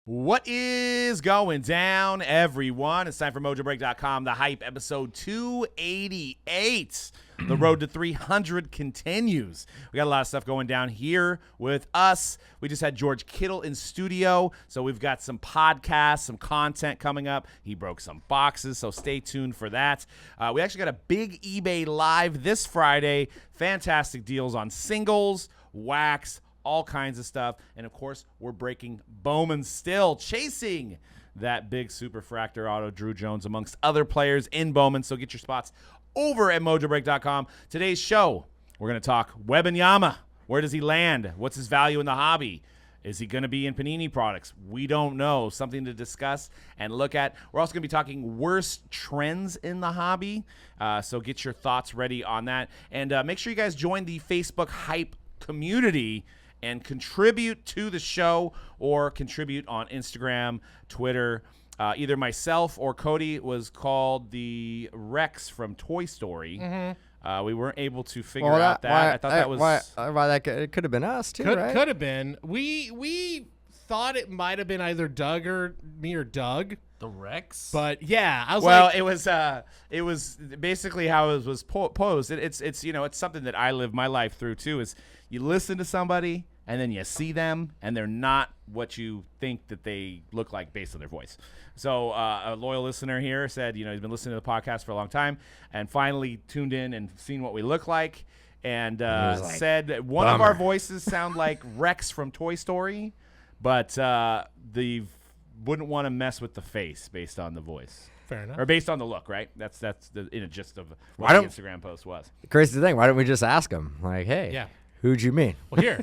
What is going down, everyone? It's time for Mojobreak.com, The Hype, episode 288. The road to 300 continues. We got a lot of stuff going down here with us. We just had George Kittle in studio, so we've got some podcasts, some content coming up. He broke some boxes, so stay tuned for that. We actually got a big eBay live this Friday. Fantastic deals on singles, wax, all kinds of stuff. And, of course, we're breaking Bowman still, chasing that big superfractor auto, Drew Jones, amongst other players in Bowman. So get your spots over at Mojobreak.com. Today's show, we're going to talk Wembanyama. Where does he land? What's his value in the hobby? Is he going to be in Panini products? We don't know. Something to discuss and look at. We're also going to be talking worst trends in the hobby. So get your thoughts ready on that. And make sure you guys join the Facebook Hype community and contribute to the show, or contribute on Instagram, Twitter. Either myself or Cody was called the Rex from Toy Story. Mm-hmm. We weren't able to figure out that. I thought that was... It could have been us, too, right? Could have been. We thought it might have been either Doug or me or Doug. The Rex? But, yeah, I was it was basically how it was posed. It's you know, it's something that I live my life through, too, is you listen to somebody, and then you see them, and they're not what you think that they look like based on their voice. So a loyal listener here said, you know, he's been listening to the podcast for a long time and finally tuned in and seen what we look like, and said that one of our voices sound like Rex from Toy Story, but they wouldn't want to mess with the face based on the voice. Fair enough. Or based on the look, right? That's the gist of what the Instagram post was. Crazy thing, why don't we just ask him? Like, hey. Yeah. Who'd you mean? Well, here,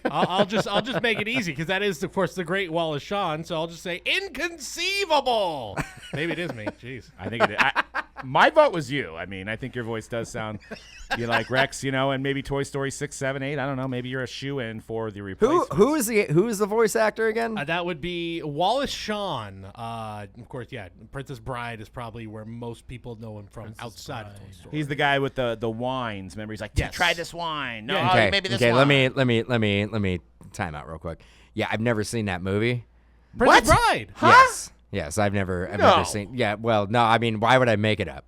I'll just make it easy, because that is, of course, the great Wallace Shawn. So I'll just say inconceivable. Maybe it is me. Jeez. I think it is. My vote was you. I mean, I think your voice does sound like Rex, you know, and maybe Toy Story 6, 7, 8. I don't know. Maybe you're a shoe-in for the replacement. Who is the voice actor again? That would be Wallace Shawn. Of course, yeah. Princess Bride is probably where most people know him from outside of Toy Story. He's the guy with the wines. Remember, he's like, yes. Try this wine. No, Okay. maybe this wine. Let me time out real quick. Yeah, I've never seen that movie. Princess Bride. Huh? Yes, I've never seen. Yeah, well, no, I mean, why would I make it up?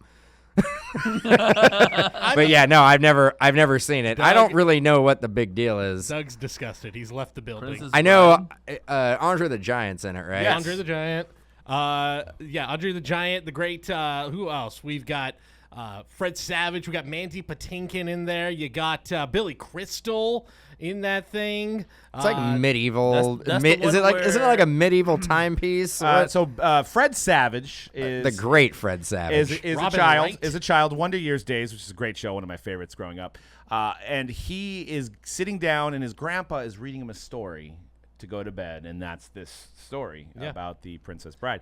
But yeah, no, I've never seen it. I don't really know what the big deal is. Doug's disgusted. He's left the building. Princess I know Andre the Giant's in it, right? Yeah, Andre the Giant. Andre the Giant, the great. Who else? We've got Fred Savage. We got Mandy Patinkin in there. You got Billy Crystal in that thing. It's like medieval. that's Isn't it like a medieval timepiece? So Fred Savage is the great Fred Savage. is a Robin child. Wright. Is a child. Wonder Years Days, which is a great show, one of my favorites growing up. And he is sitting down, and his grandpa is reading him a story to go to bed, and that's this story about the Princess Bride.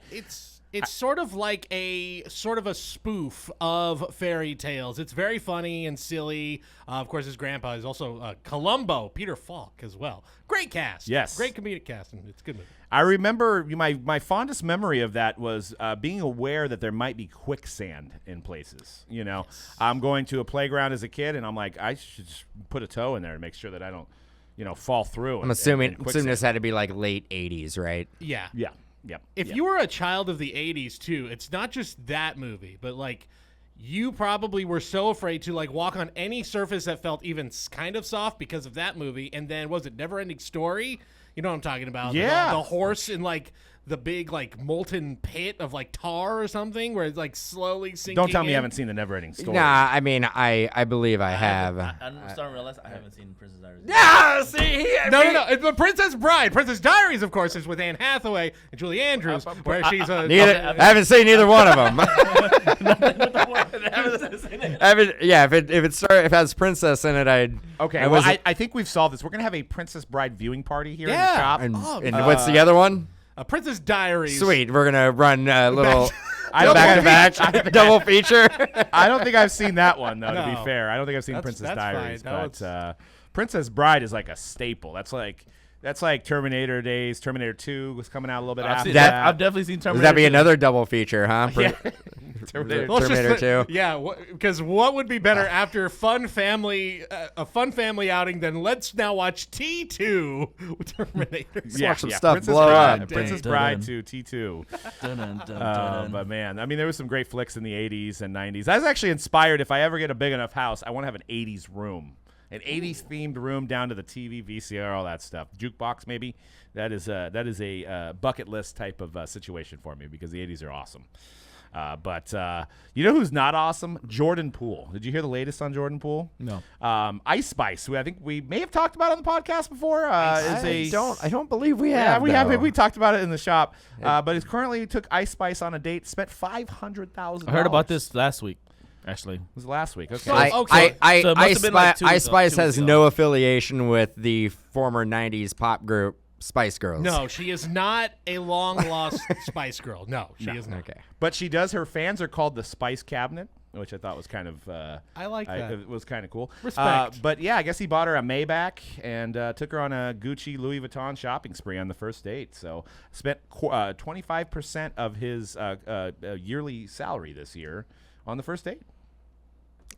It's sort of like a spoof of fairy tales. It's very funny and silly. Of course, his grandpa is also Columbo, Peter Falk as well. Great cast. Yes. Great comedic cast, and it's a good movie. I remember my fondest memory of that was being aware that there might be quicksand in places. You know, I'm going to a playground as a kid, and I'm like, I should just put a toe in there to make sure that I don't, fall through. I'm assuming this had to be like late 80s, right? Yeah. Yeah. Yep. If you were a child of the 80s, too, it's not just that movie, but, like, you probably were so afraid to, like, walk on any surface that felt even kind of soft because of that movie. And then, was it Never Ending Story? You know what I'm talking about? Yeah. The horse in, like, the big, like, molten pit of, like, tar or something where it's, like, slowly sinking Don't tell me in. you haven't seen the Never-Ending Story. Nah, I mean, I believe I have. I'm starting to realize I haven't seen Princess Diaries. Yeah, see? No. It's the Princess Bride. Princess Diaries, of course, is with Anne Hathaway and Julie Andrews, where she's a... I haven't seen either one of them. If it has princess in it, I'd... Okay, I think we've solved this. We're going to have a Princess Bride viewing party here in the shop. And what's the other one? Princess Diaries. Sweet. We're going to run a little back-to-back double feature. I don't think I've seen that one, though, to be No. fair. I don't think I've seen Princess that's Diaries. fine. But Princess Bride is like a staple. That's like Terminator days. Terminator 2 was coming out a little bit after that. I've definitely seen Terminator. Does that be another double feature, huh? Terminator. Let's just Terminator 2. Yeah, because what would be better after a fun family outing than let's now watch T2 with Terminator. watch some stuff Princess blow Bride, up. Princess Dun, Bride dun, to T2. Dun, dun, dun, dun. But man, I mean, there was some great flicks in the 80s and 90s. I was actually inspired. If I ever get a big enough house, I want to have an 80s room. An 80s themed room down to the TV, VCR, all that stuff. Jukebox, maybe. That is a bucket list type of situation for me because the 80s are awesome. But you know who's not awesome? Jordan Poole. Did you hear the latest on Jordan Poole? No. Ice Spice, who I think we may have talked about on the podcast before, I don't believe we have. yeah, we have. though. We talked about it in the shop. But he's currently took Ice Spice on a date, spent $500,000. I heard about this last week, actually. It was last week. Okay. So it must have been like Ice Spice 2 has weeks no ago. affiliation with the former 90s pop group Spice Girls. No, she is not a long-lost Spice Girl. No, she is not. Okay. But she does. Her fans are called the Spice Cabinet, which I thought was kind of. I like that. It was kind of cool. Respect. But yeah, I guess he bought her a Maybach and took her on a Gucci Louis Vuitton shopping spree on the first date. So spent 25% of his yearly salary this year on the first date,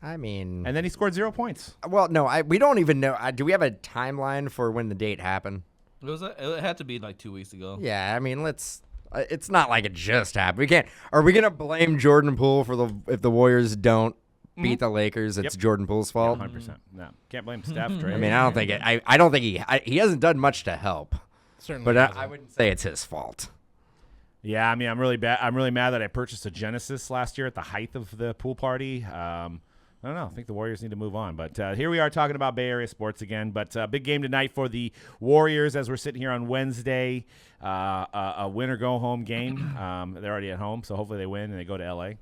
I mean, and then he scored 0 points. well, no, we don't even know. Do we have a timeline for when the date happened? It had to be like 2 weeks ago. Yeah, I mean, let's. It's not like it just happened. We can't. Are we gonna blame Jordan Poole for if the Warriors don't beat the Lakers? It's Jordan Poole's fault. 100%. No, can't blame Steph. Trey. I mean, I don't think it. I don't think he hasn't done much to help. Certainly But hasn't. I wouldn't say it's his fault. Yeah, I mean, I'm really mad that I purchased a Genesis last year at the height of the pool party. I don't know. I think the Warriors need to move on. But here we are talking about Bay Area sports again. But big game tonight for the Warriors as we're sitting here on Wednesday. A win or go home game. They're already at home, so hopefully they win and they go to L.A.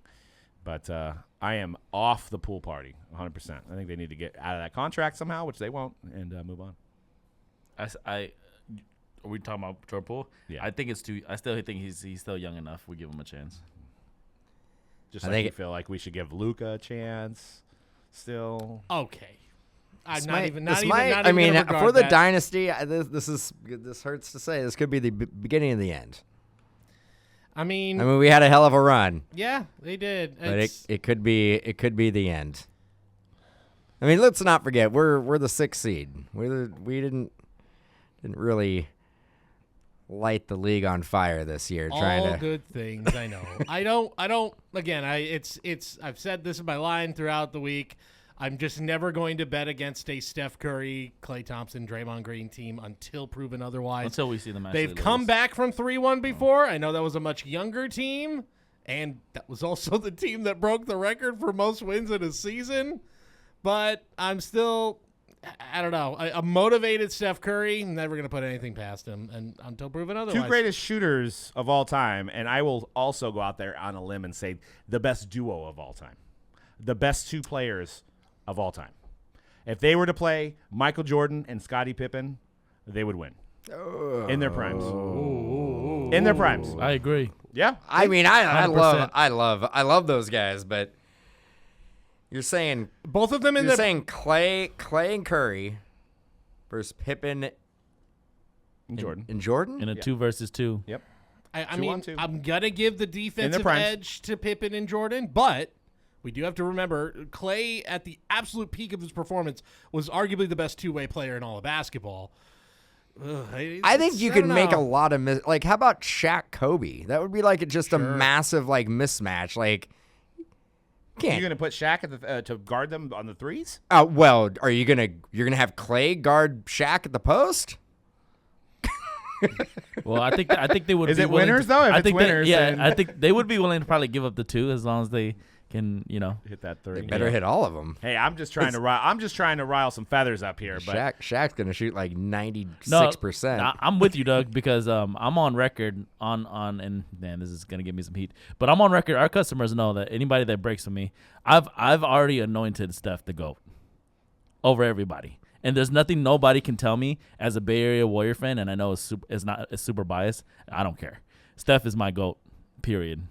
But I am off the pool party 100%. I think they need to get out of that contract somehow, which they won't, and move on. Are we talking about Jordan Poole? Yeah. I think it's too. I still think he's still young enough. We give him a chance. Just I like think you feel like we should give Luka a chance still. Okay. I'm This not might- even. this Not might- even. I mean, gonna regard for the that. dynasty, this hurts to say. This could be the beginning of the end. I mean, I mean, we had a hell of a run, yeah, they did. but It's- it could be the end. I mean, let's not forget we're the 6th seed. We didn't really light the league on fire this year. all good things. I know. I don't. Again, I've said this in my line throughout the week. I'm just never going to bet against a Steph Curry, Klay Thompson, Draymond Green team until proven otherwise. Until we see them actually They've come lose. back from 3-1 before. I know that was a much younger team, and that was also the team that broke the record for most wins in a season. But I'm still, I don't know, a motivated Steph Curry, never going to put anything past him and until proven otherwise. Two greatest shooters of all time, and I will also go out there on a limb and say the best duo of all time. The best two players of all time. If they were to play Michael Jordan and Scottie Pippen, they would win. In their primes. In their primes. I agree. Yeah. I mean, I 100%. love those guys, but you're saying Both of them in you're the saying Clay and Curry versus Pippen And Jordan. and Jordan. In a 2 versus 2. Yep. I 2 mean, on 2. I'm going to give the defensive primes. edge to Pippen and Jordan, but we do have to remember Klay at the absolute peak of his performance was arguably the best two-way player in all of basketball. I think you can make a lot of like. How about Shaq Kobe? That would be like just a massive like mismatch. Like, You're can't. going to put Shaq at the, to guard them on the threes? Well, are you you're gonna have Clay guard Shaq at the post? Well, I think they would. Is be it willing winners, to- though? If I it's think winners, then- I think they would be willing to probably give up the 2 as long as they can, Hit that three. Better hit all of them. Hey, I'm just trying to rile some feathers up here, but Shaq's gonna shoot like 96%. I'm with you, Doug, because I'm on record on and man, this is gonna give me some heat. But I'm on record. Our customers know that anybody that breaks with me, I've already anointed Steph the GOAT over everybody. And there's nothing nobody can tell me as a Bay Area Warrior fan, and I know it's super biased. I don't care. Steph is my GOAT. Period.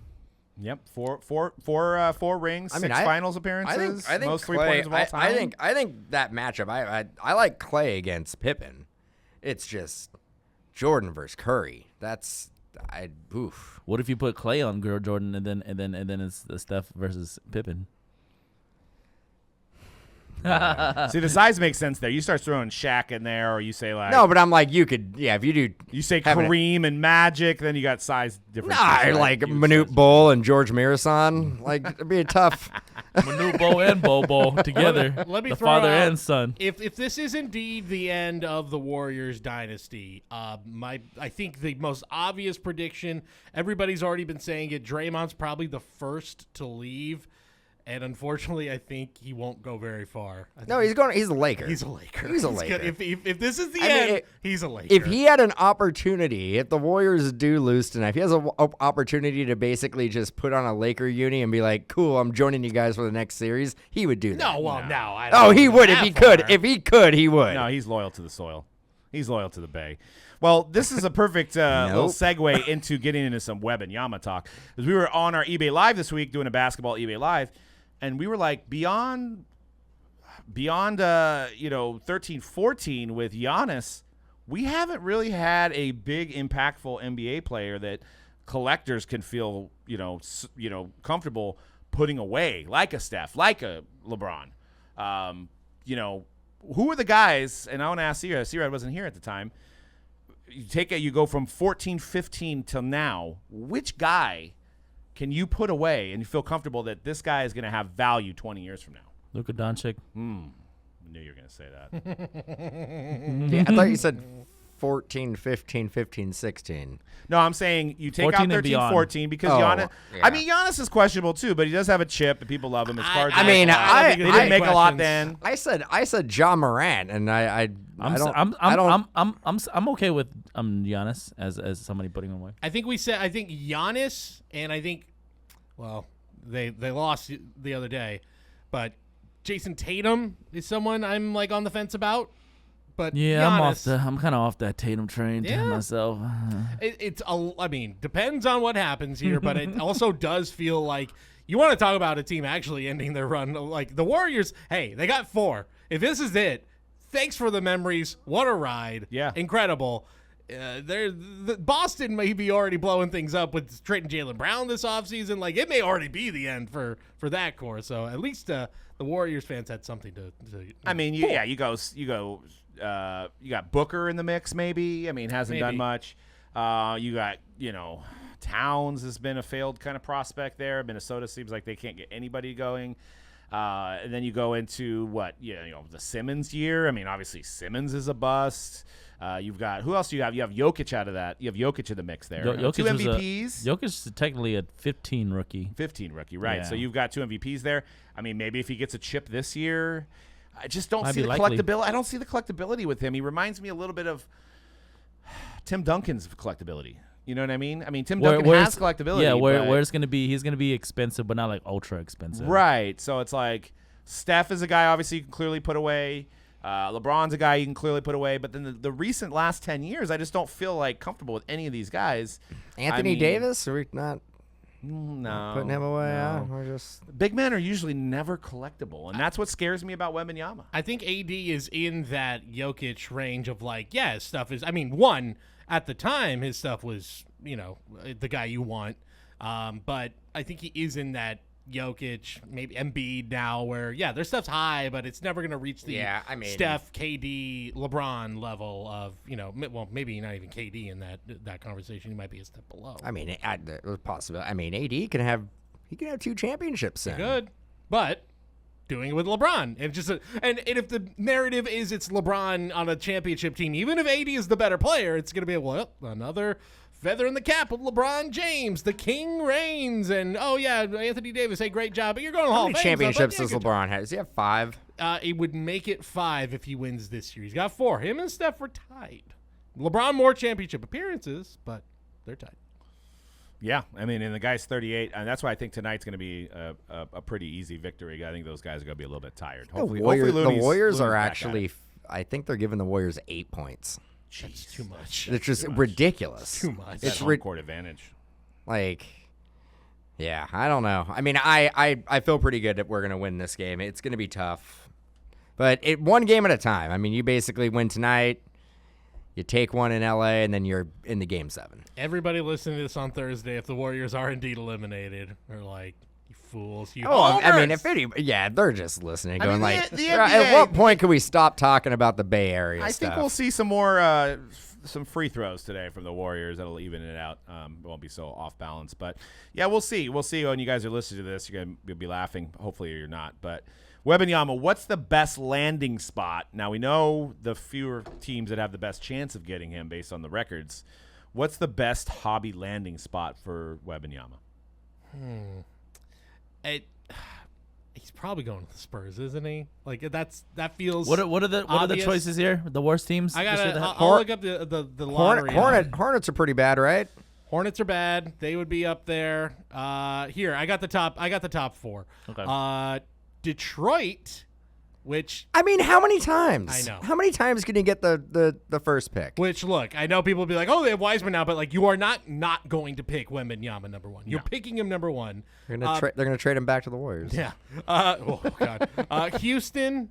Yep, four rings, I mean, 6 finals appearances, I think most Clay, 3-pointers of all time. I think that matchup. I like Clay against Pippen. It's just Jordan versus Curry. That's oof. What if you put Clay on Jordan and then it's the Steph versus Pippen? See, the size makes sense there. You start throwing Shaq in there, or you say like No, but I'm like, you could, if you do. you say Kareem and Magic, then you got size differences. Nah, right? like You Manute size- Bol and George Mirasan. Like, it'd be a tough. Manute Bo and Bobo together. Let me the throw father out- and son. If this is indeed the end of the Warriors dynasty, I think the most obvious prediction, everybody's already been saying it, Draymond's probably the first to leave. And unfortunately, I think he won't go very far. I No, think he's a Laker. he's a Laker. He's a gonna- Laker. If this is the I mean, end, he's a Laker. If he had an opportunity, if the Warriors do lose tonight, if he has an opportunity to basically just put on a Laker uni and be like, cool, I'm joining you guys for the next series, he would do that. I Oh, don't he go would if that he could. far. If he could, he would. No, he's loyal to the soil. He's loyal to the Bay. Well, this is a perfect little segue into getting into some Wembanyama talk. Because we were on our eBay Live this week doing a basketball eBay Live, and we were like, beyond 13-14 with Giannis, we haven't really had a big impactful NBA player that collectors can feel comfortable putting away, like a Steph, like a LeBron. Who are the guys? And I want to ask C-Rad. C-Rad wasn't here at the time. You go from 14-15 till now. Which guy can you put away and you feel comfortable that this guy is going to have value 20 years from now? Luka Doncic. I knew you were going to say that. Yeah, I thought you said 14, 15, 15, 16. No, I'm saying you take 14 out and 13, beyond. 14 because Oh, Giannis. yeah. I mean, Giannis is questionable too, but he does have a chip and people love him. It's hard. I mean, they I didn't make a lot questions. then. I said John Morant, and I don't. I'm okay with Giannis as somebody putting him away. I think Giannis, and I think, well, they lost the other day, but Jason Tatum is someone I'm like on the fence about. But Yeah, Giannis, I'm kind of off that Tatum train myself. depends on what happens here, but it also does feel like you want to talk about a team actually ending their run. Like the Warriors, hey, they got 4. If this is it, thanks for the memories. What a ride. Yeah. Incredible. Boston may be already blowing things up with trading Jaylen Brown this offseason. Like, it may already be the end for that core. So at least the Warriors fans had something to I mean, you got Booker in the mix, maybe. I mean, hasn't done Maybe. much. You got, Towns has been a failed kind of prospect there. Minnesota seems like they can't get anybody going. And then you go into the Simmons year. I mean, obviously Simmons is a bust. You've got who else do you have? You have Jokic out of that. You have Jokic in the mix there. Jokic 2 was MVPs. Jokic is technically a 15 rookie. 15 rookie, right? Yeah. So you've got 2 MVPs there. I mean, maybe if he gets a chip this year, I just don't Might see be the likely. collectability. I don't see the collectability with him. He reminds me a little bit of Tim Duncan's collectability. You know what I mean? I mean, Tim Duncan has collectability. Yeah, but- where it's gonna be, he's gonna be expensive, but not like ultra expensive. right. So it's like Steph is a guy obviously you can clearly put away. LeBron's a guy you can clearly put away. But then the recent last 10 years, I just don't feel like comfortable with any of these guys. Anthony I mean, Davis? Are we not No. putting him away? no. We're just. Big men are usually never collectible, and that's what scares me about Wembanyama. I think AD is in that Jokic range of like, yeah, his stuff is. I mean, one at the time, his stuff was, the guy you want. But I think he is in that Jokic, maybe Embiid now, where their stuff's high, but it's never gonna reach the Steph, KD, LeBron level of well, maybe not even KD in that conversation. He might be a step below. I mean, there's possible. I mean, AD can have 2 championships. Then. Good, but doing it with LeBron, and if the narrative is it's LeBron on a championship team, even if AD is the better player, it's gonna be another feather in the cap of LeBron James, the king reigns, and Anthony Davis, hey, great job, but you're going to Hall How of many Fame. championships so does good LeBron have? Does he have 5? job. It would make it 5 if he wins this year. He's got 4. Him and Steph are tied. LeBron more championship appearances, but they're tied. Yeah, I mean, and the guy's 38, and that's why I think tonight's going to be a pretty easy victory. I think those guys are going to be a little bit tired. Hopefully, The Looney's Warriors are back at actually. it. I think they're giving the Warriors 8 points. That's too much. It's just ridiculous. Too much. It's home court advantage. Like, yeah, I don't know. I mean, I feel pretty good that we're going to win this game. It's going to be tough. But one game at a time. I mean, you basically win tonight. You take one in LA, and then you're in the Game 7. Everybody listening to this on Thursday, if the Warriors are indeed eliminated, are like, you fools, you Oh, I mean, homers. they're just listening, I going mean, like, the at NBA what point can we stop talking about the Bay Area I stuff? think we'll see some more some free throws today from the Warriors that'll even it out. It won't be so off balance, but yeah, we'll see. We'll see when you guys are listening to this. You'll be laughing. Hopefully, you're not. But Wembanyama, what's the best landing spot? Now we know the fewer teams that have the best chance of getting him based on the records. What's the best hobby landing spot for Wembanyama? He's probably going to the Spurs, isn't he? Like that feels. What are the obvious. choices here? The worst teams. I this year gotta. that- I'll look up the lottery. Hornets are pretty bad, right? Hornets are bad. They would be up there. Here, I got the top 4. Okay. Detroit, which I mean, how many times? I know. How many times can you get the first pick? look, I know people will be like, oh, they have Wiseman now, but like you are not going to pick Wembanyama number 1. You're picking him number 1. They're gonna trade him back to the Warriors. Yeah. Oh God. Houston,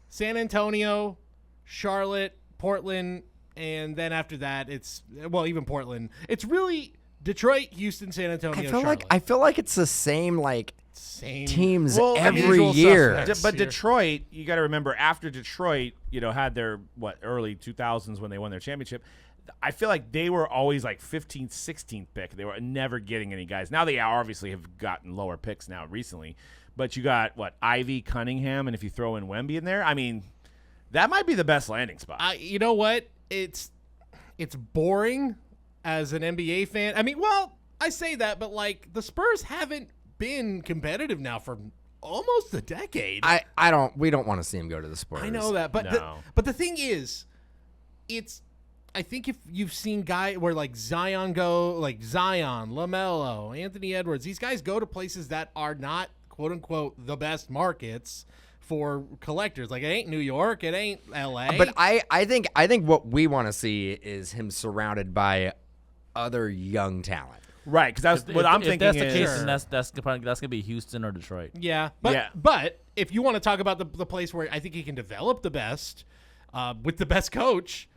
San Antonio, Charlotte, Portland, and then after that, it's even Portland. It's really Detroit, Houston, San Antonio. I feel like it's the same same teams Well, I mean, every usual year. suspects. But Here. Detroit, you got to remember, after Detroit, had their early 2000s when they won their championship. I feel like they were always like 15th, 16th pick. They were never getting any guys. Now they obviously have gotten lower picks now recently, but you got Ivy, Cunningham, and if you throw in Wemby in there, I mean, that might be the best landing spot. You know what? It's boring as an NBA fan. I mean, I say that, but like the Spurs haven't been competitive now for almost a decade. We don't want to see him go to the Spurs. I know that, but No. the thing is, I think if you've seen where like Zion go, like Zion, LaMelo, Anthony Edwards, these guys go to places that are not quote unquote the best markets for collectors. Like it ain't New York, it ain't LA. But I think what we want to see is him surrounded by other young talent. Right, because that's what I'm if thinking. that's the case, is, then that's gonna be Houston or Detroit. yeah, Yeah. but if you want to talk about the place where I think he can develop the best with the best coach,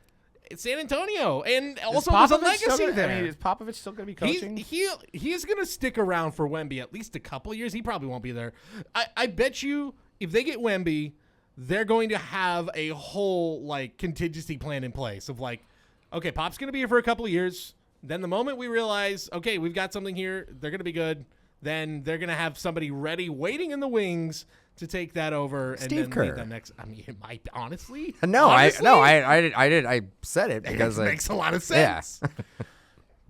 it's San Antonio, and also there's a legacy there. I mean, is Popovich still going to be coaching? He's going to stick around for Wemby at least a couple years. He probably won't be there. I bet you if they get Wemby, they're going to have a whole contingency plan in place of okay, Pop's going to be here for a couple of years. Then the moment we realize, okay, we've got something here, they're going to be good. Then they're going to have somebody ready, waiting in the wings to take that over. Steve and then Kerr. lead that next. I mean, it might honestly. I said it because it makes a lot of sense. Yeah.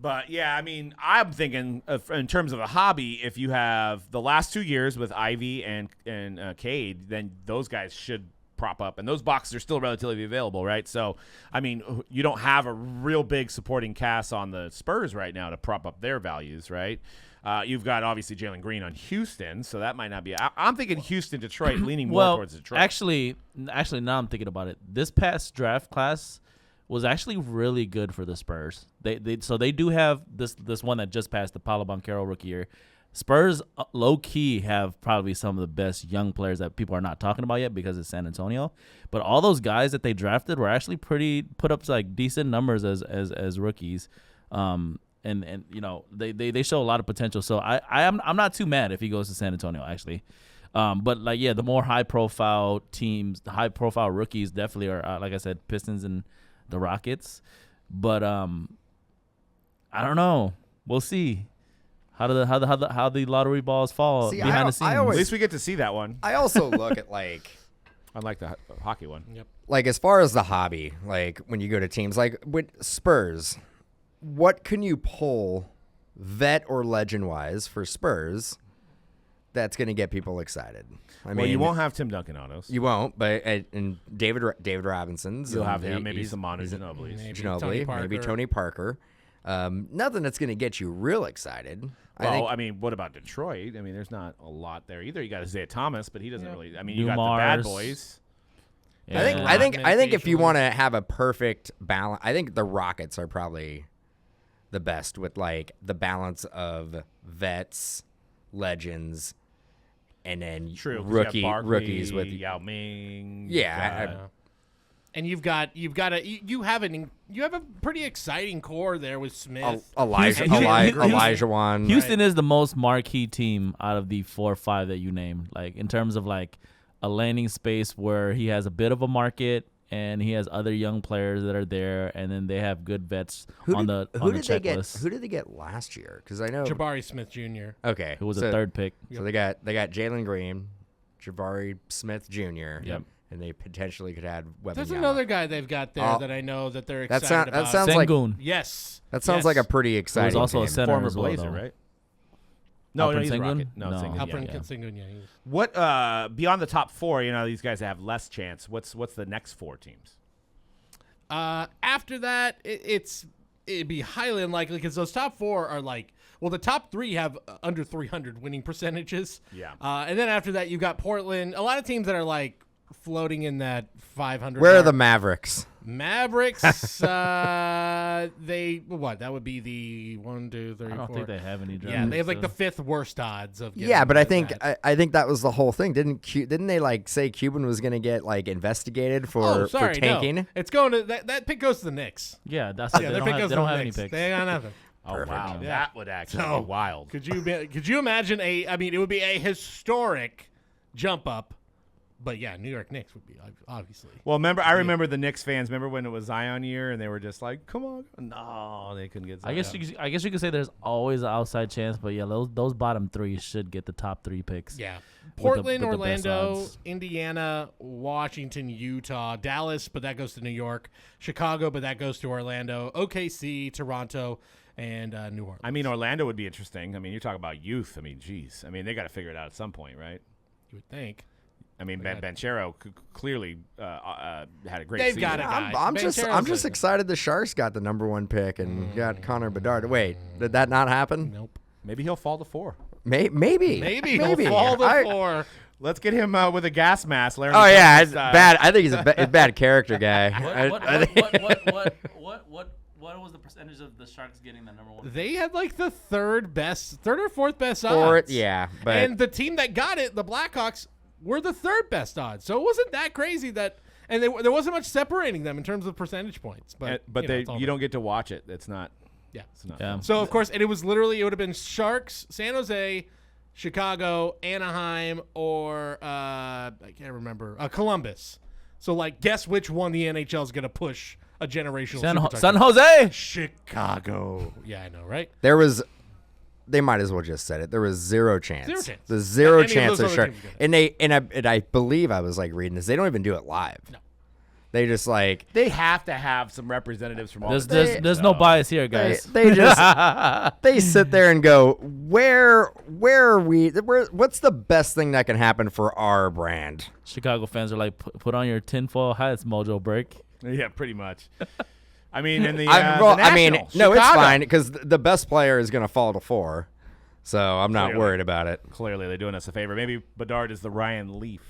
But yeah, I mean, I'm thinking in terms of a hobby. If you have the last 2 years with Ivy and Cade, then those guys should prop up, and those boxes are still relatively available, right? So, I mean, you don't have a real big supporting cast on the Spurs right now to prop up their values, right? You've got obviously Jalen Green on Houston, so that might not be. I'm thinking Houston, Detroit, leaning more towards Detroit. Actually, now I'm thinking about it. This past draft class was actually really good for the Spurs. They do have this one that just passed, the Paolo Banchero rookie year. Spurs low key have probably some of the best young players that people are not talking about yet because it's San Antonio. But all those guys that they drafted were actually put up decent numbers as rookies. And they show a lot of potential. So I'm not too mad if he goes to San Antonio actually. But the more high profile teams, the high profile rookies definitely are like I said, Pistons and the Rockets. But I don't know. We'll see how the lottery balls fall behind the scenes. At least we get to see that one. I also look at Unlike the hockey one. Yep. as far as the hobby, when you go to teams with Spurs, what can you pull vet or legend wise for Spurs that's going to get people excited? I mean, You won't have Tim Duncan autos. You won't, but and David Robinson's. You'll have him, maybe some Manu Ginobili, maybe Tony Parker. Nothing that's going to get you real excited. I mean, what about Detroit? I mean, there's not a lot there either. You got Isaiah Thomas, but he doesn't really. I mean, you got the bad boys. Yeah. I think if you want to have a perfect balance, I think the Rockets are probably the best with the balance of vets, legends, and then True. rookies with Yao Ming. Yeah, And you have a pretty exciting core there with Smith. Elijah Wan. Houston is the most marquee team out of the 4 or 5 that you named. Like in terms of like a landing space where he has a bit of a market and he has other young players that are there, and then they have good vets on the checklist. Who did they get last year? Because I know Jabari Smith Jr. Okay, who was a 3rd pick. So they got Jalen Green, Jabari Smith Jr. Yep. And they potentially could add Wembanyama. There's another guy they've got there that I know that they're excited about. That sounds like Sengun. Yes. That sounds like a pretty exciting. He was also a team. center Former as well, Blazer, though. right? No, he's a Sengun? Rocket. No, No. Sengun. Alperen Yeah. Sengun, yeah. What beyond the top 4? These guys have less chance. What's the next 4 teams? After that, it'd be highly unlikely because those top 4 are like, well, the top 3 have under 300 winning percentages. Yeah. And then after that, you've got Portland. A lot of teams that are like floating in that 500. Where are mark. the Mavericks? Mavericks? That would be the 1, 2, 3, 4. I don't think they have any draft Yeah, they have picks, like the 5th worst odds of. Yeah, but I getting think that. I think that was the whole thing. Didn't they like say Cuban was going to get like investigated for tanking? No. It's going to that pick goes to the Knicks. Yeah, that's it. Yeah, They their don't pick have, goes they to don't the have any Knicks. picks. They got nothing. Oh Perfect. wow, Yeah. that would actually So, be wild. Could you imagine it would be a historic jump up. But yeah, New York Knicks would be obviously. Well, I remember the Knicks fans. Remember when it was Zion year and they were just like, "Come on!" No, they couldn't get Zion. I guess you could say there's always an outside chance, but yeah, those bottom 3 should get the top 3 picks. Yeah. the- Portland, with the best Orlando, odds. Indiana, Washington, Utah, Dallas, but that goes to New York, Chicago, but that goes to Orlando, OKC, Toronto, and New Orleans. I mean, Orlando would be interesting. I mean, you're talking about youth. I mean, geez. I mean, they got to figure it out at some point, right? You would think. I mean, Banchero clearly had a great They've season. got it. I'm Banchero's just a- excited the Sharks got the number 1 pick and got Connor Bedard. Wait, did that not happen? Nope. Maybe he'll fall to 4. Maybe. Maybe he'll fall to 4. Let's get him with a gas mask. Larry Oh yeah, Johnson it's style. bad. I think he's a bad character guy. What was the percentage of the Sharks getting the number 1? They had like the third or fourth best odds. Yeah, but And the team that got it, the Blackhawks, were the 3rd best odds. So it wasn't that crazy that, and there wasn't much separating them in terms of percentage points. But You don't get to watch it. It's not. Yeah. It's not. Yeah. fun. So of course, and it would have been Sharks, San Jose, Chicago, Anaheim, or I can't remember, Columbus. So like, guess which one the NHL is going to push a generational super San Jose. Chicago. Yeah, I know, right? there was. They might as well just said it. There was zero chance. Zero chance. The zero Any of chance those of other Sharks. teams get And I believe I was like reading this. They don't even do it live. No. They just like They have to have some representatives from all. There's the teams, there's no so. bias here, they, guys. they just they sit there and go, where are we? What's the best thing that can happen for our brand? Chicago fans are like, put on your tinfoil hats, Mojobreak. Yeah, pretty much. I mean, in the, I mean, National, no, it's Chicago. fine because the best player is going to fall to 4, so I'm not Clearly. worried about it. Clearly, they're doing us a favor. Maybe Bedard is the Ryan Leaf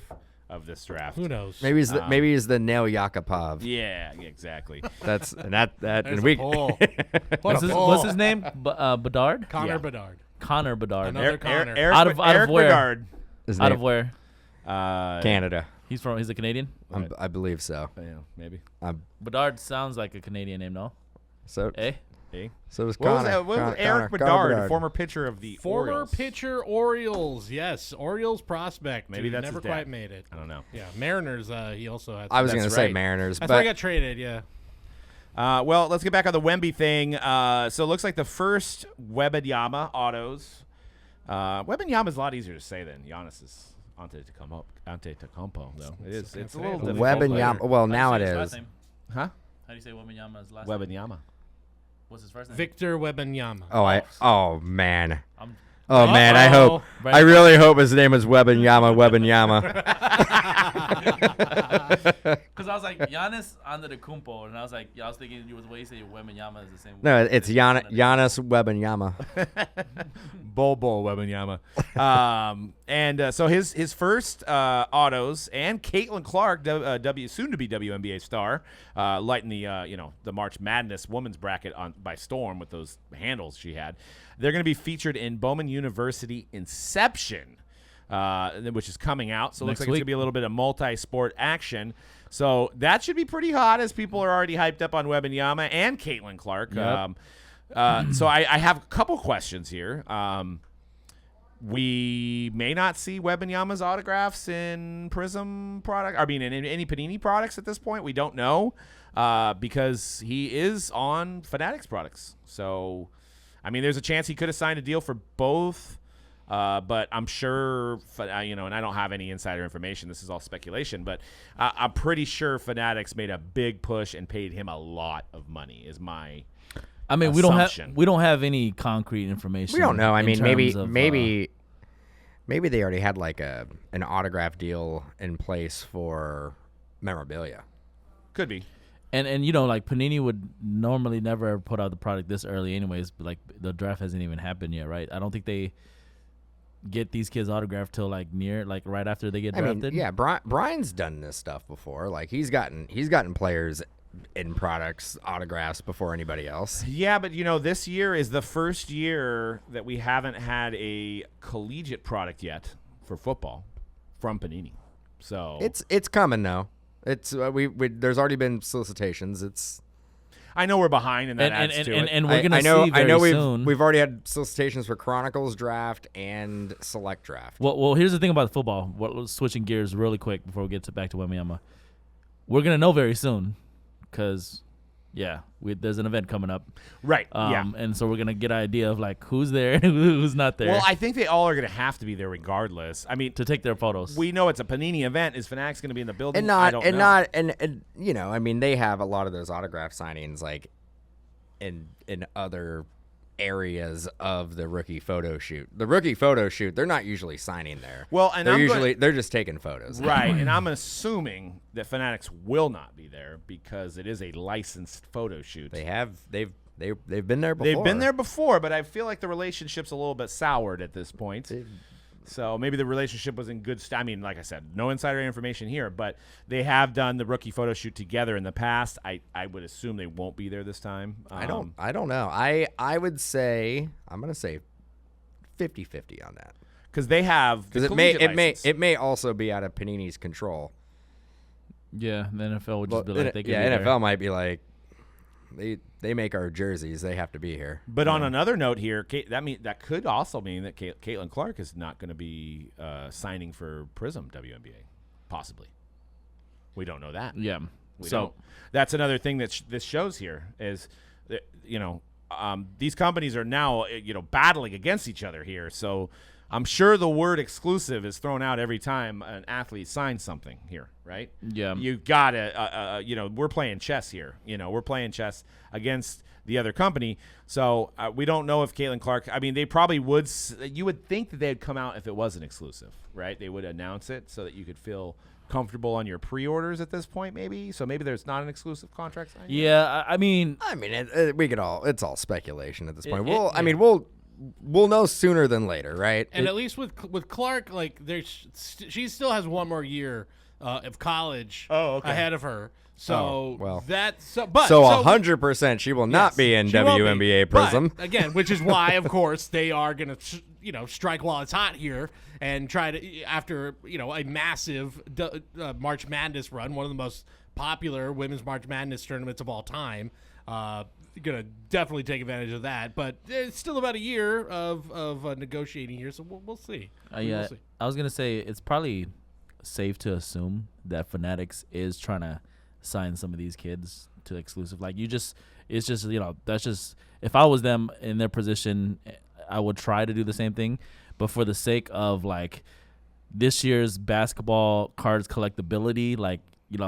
of this draft. Who knows? Maybe he's the Nail Yakupov. Yeah, exactly. That's and that There's and a we. poll. What's his name? Bedard. Connor Yeah. Bedard. Connor Bedard. Another Connor. Eric, Out of Eric where? Bedard. His Out name- of where? Canada. He's a Canadian. I believe so. Yeah, maybe. Bedard sounds like a Canadian name, no? So Eh? Hey. so does What was, Connor. that? What was Connor- Eric Connor Bedard, former pitcher of the Former Orioles? pitcher Orioles. Yes, Orioles prospect. Maybe who that's never his dad. quite made it. I don't know. Yeah, Mariners. He also had. I was That's going to say right. Mariners, That's why he but got traded. Yeah. Well, let's get back on the Wemby thing. So it looks like the first Wembanyama autos. Wembanyama is a lot easier to say than Giannis's Antetokounmpo, though. It is. It's a little difficult. Wembanyama. Well, now it How do you say his is. last name? Huh? How do you say Wembanyama's last name? Wembanyama. What's his first name? Victor Wembanyama. Oh man. I'm- Oh man, I hope. Right. I really hope his name is Wembanyama. Because I was like Giannis Antetokounmpo, and I was thinking you was way say Wembanyama is the same. No, it's Giannis Wembanyama. Bol Wembanyama. And so his first autos and Caitlin Clark, soon to be WNBA star, lighting the March Madness women's bracket by storm with those handles she had. They're going to be featured in Bowman University Inception. which is coming out. So it looks Next like it's week. going to be a little bit of multi-sport action. So that should be pretty hot as people are already hyped up on Wembanyama and Caitlin Clark. Yep. So I have a couple questions here. We may not see Wembanyama's autographs in Prism product. I mean, in any Panini products at this point. We don't know because he is on Fanatics products. So, I mean, there's a chance he could have signed a deal for both. But I'm sure, and I don't have any insider information. This is all speculation. But I'm pretty sure Fanatics made a big push and paid him a lot of money. Is my I mean, assumption. we don't have any concrete information. We don't know. I in mean, terms of, maybe they already had like an autograph deal in place for memorabilia. Could be. and like Panini would normally never put out the product this early, anyways. But like the draft hasn't even happened yet, right? I don't think they get these kids autographed till like right after they get drafted. I mean, yeah, Brian's done this stuff before. Like he's gotten players in products autographs before anybody else. Yeah, but this year is the first year that we haven't had a collegiate product yet for football from Panini. So It's coming though. It's we there's already been solicitations. It's I know we're behind, and that adds to it. and we're gonna I know see very soon. we've already had solicitations for Chronicles draft and Select draft. Well, here's the thing about football. Switching gears really quick before we get back to Wembanyama. We're gonna know very soon, because there's an event coming up, Right. Yeah. and so we're gonna get an idea of like who's there, who's not there. Well, I think they all are going to have to be there regardless. I mean, to take their photos. we know it's a Panini event. Is Fanatics going to be in the building? And I not don't know. and I mean they have a lot of those autograph signings like in other areas of the rookie photo shoot. The rookie photo shoot, they're not usually signing there. Well, and they're just taking photos. Right, and I'm assuming that Fanatics will not be there because it is a licensed photo shoot. They've been there before. They've been there before, but I feel like the relationship's a little bit soured at this point. So maybe the relationship was in good I mean, like I said, no insider information here, but they have done the rookie photo shoot together in the past. I would assume they won't be there this time. I don't know. I would say I'm going to say 50-50 on that. Because they have Because it may also be out of Panini's control. Yeah, the NFL would just be Well, like, they could yeah, be NFL there. might be like, they make our jerseys. They have to be here. But on another note here, that could also mean that Caitlin Clark is not going to be signing for Prism WNBA, possibly. We don't know that. Yeah. We So don't. That's another thing that this shows here is that, these companies are now battling against each other here. So I'm sure the word exclusive is thrown out every time an athlete signs something here, right? Yeah. You got to, we're playing chess here. We're playing chess against the other company. So we don't know if Caitlin Clark, I mean, they probably would, you would think that they'd come out if it wasn't exclusive, right? They would announce it so that you could feel comfortable on your pre-orders at this point, maybe. So maybe there's not an exclusive contract signed yet. yeah, I mean, it's all speculation at this point. We'll know sooner than later, right? And at least with Clark, like she still has one more year of college ahead of her. So that's so 100% she will not be in she won't WNBA be. Prism. But, again, which is why, of course, they are going to strike while it's hot here and try to after a massive March Madness run, one of the most popular women's March Madness tournaments of all time. Gonna definitely take advantage of that, but it's still about a year of negotiating here, so we'll see. yeah, I was gonna say it's probably safe to assume that Fanatics is trying to sign some of these kids to exclusive. Like it's just that's just if I was them in their position, I would try to do the same thing, but for the sake of like this year's basketball cards collectability, like.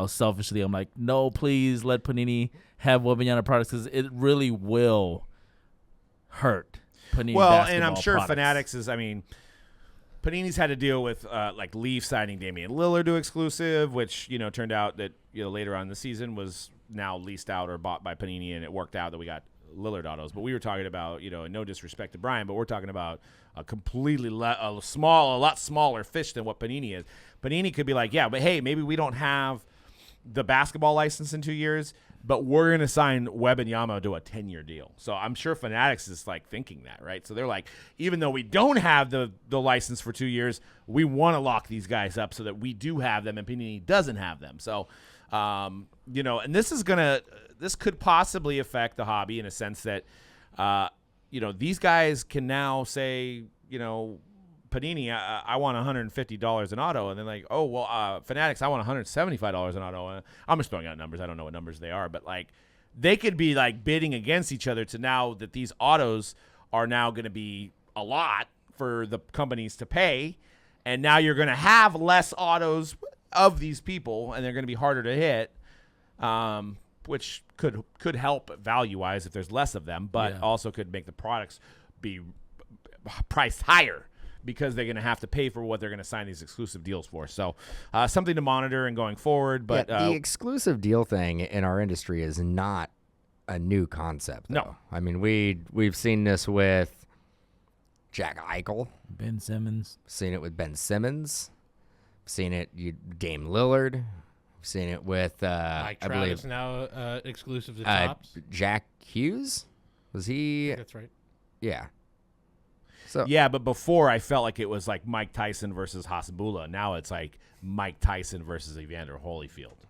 Selfishly, I'm like, no, please let Panini have Wembanyama products because it really will hurt Panini. Well, and I'm sure products. Fanatics is. I mean, Panini's had to deal with like Leaf signing Damian Lillard to exclusive, which turned out that later on in the season was now leased out or bought by Panini, and it worked out that we got Lillard autos. But we were talking about no disrespect to Brian, but we're talking about a completely a lot smaller fish than what Panini is. Panini could be like, yeah, but hey, maybe we don't have the basketball license in 2 years, but we're going to sign Wembanyama to a 10-year deal. So I'm sure Fanatics is like thinking that, right? So they're like, even though we don't have the license for 2 years, we want to lock these guys up so that we do have them and Panini doesn't have them. So, and this could possibly affect the hobby in a sense that, these guys can now say, Panini, I want $150 an auto, and they're like, oh well, Fanatics, I want $175 an auto. I'm just throwing out numbers. I don't know what numbers they are, but like they could be like bidding against each other to now that these autos are now going to be a lot for the companies to pay, and now you're going to have less autos of these people, and they're going to be harder to hit, which could help value wise if there's less of them, but also could make the products be priced higher, because they're going to have to pay for what they're going to sign these exclusive deals for. So something to monitor and going forward. But the exclusive deal thing in our industry is not a new concept, though. No. I mean, we've seen this with Jack Eichel. Ben Simmons. Seen it with Ben Simmons. Seen it Dame Lillard. Seen it with Mike I Trout believe is now exclusive to Topps. Jack Hughes. Was he? That's right. Yeah. So yeah, but before I felt like it was like Mike Tyson versus Hasbulla. Now it's like Mike Tyson versus Evander Holyfield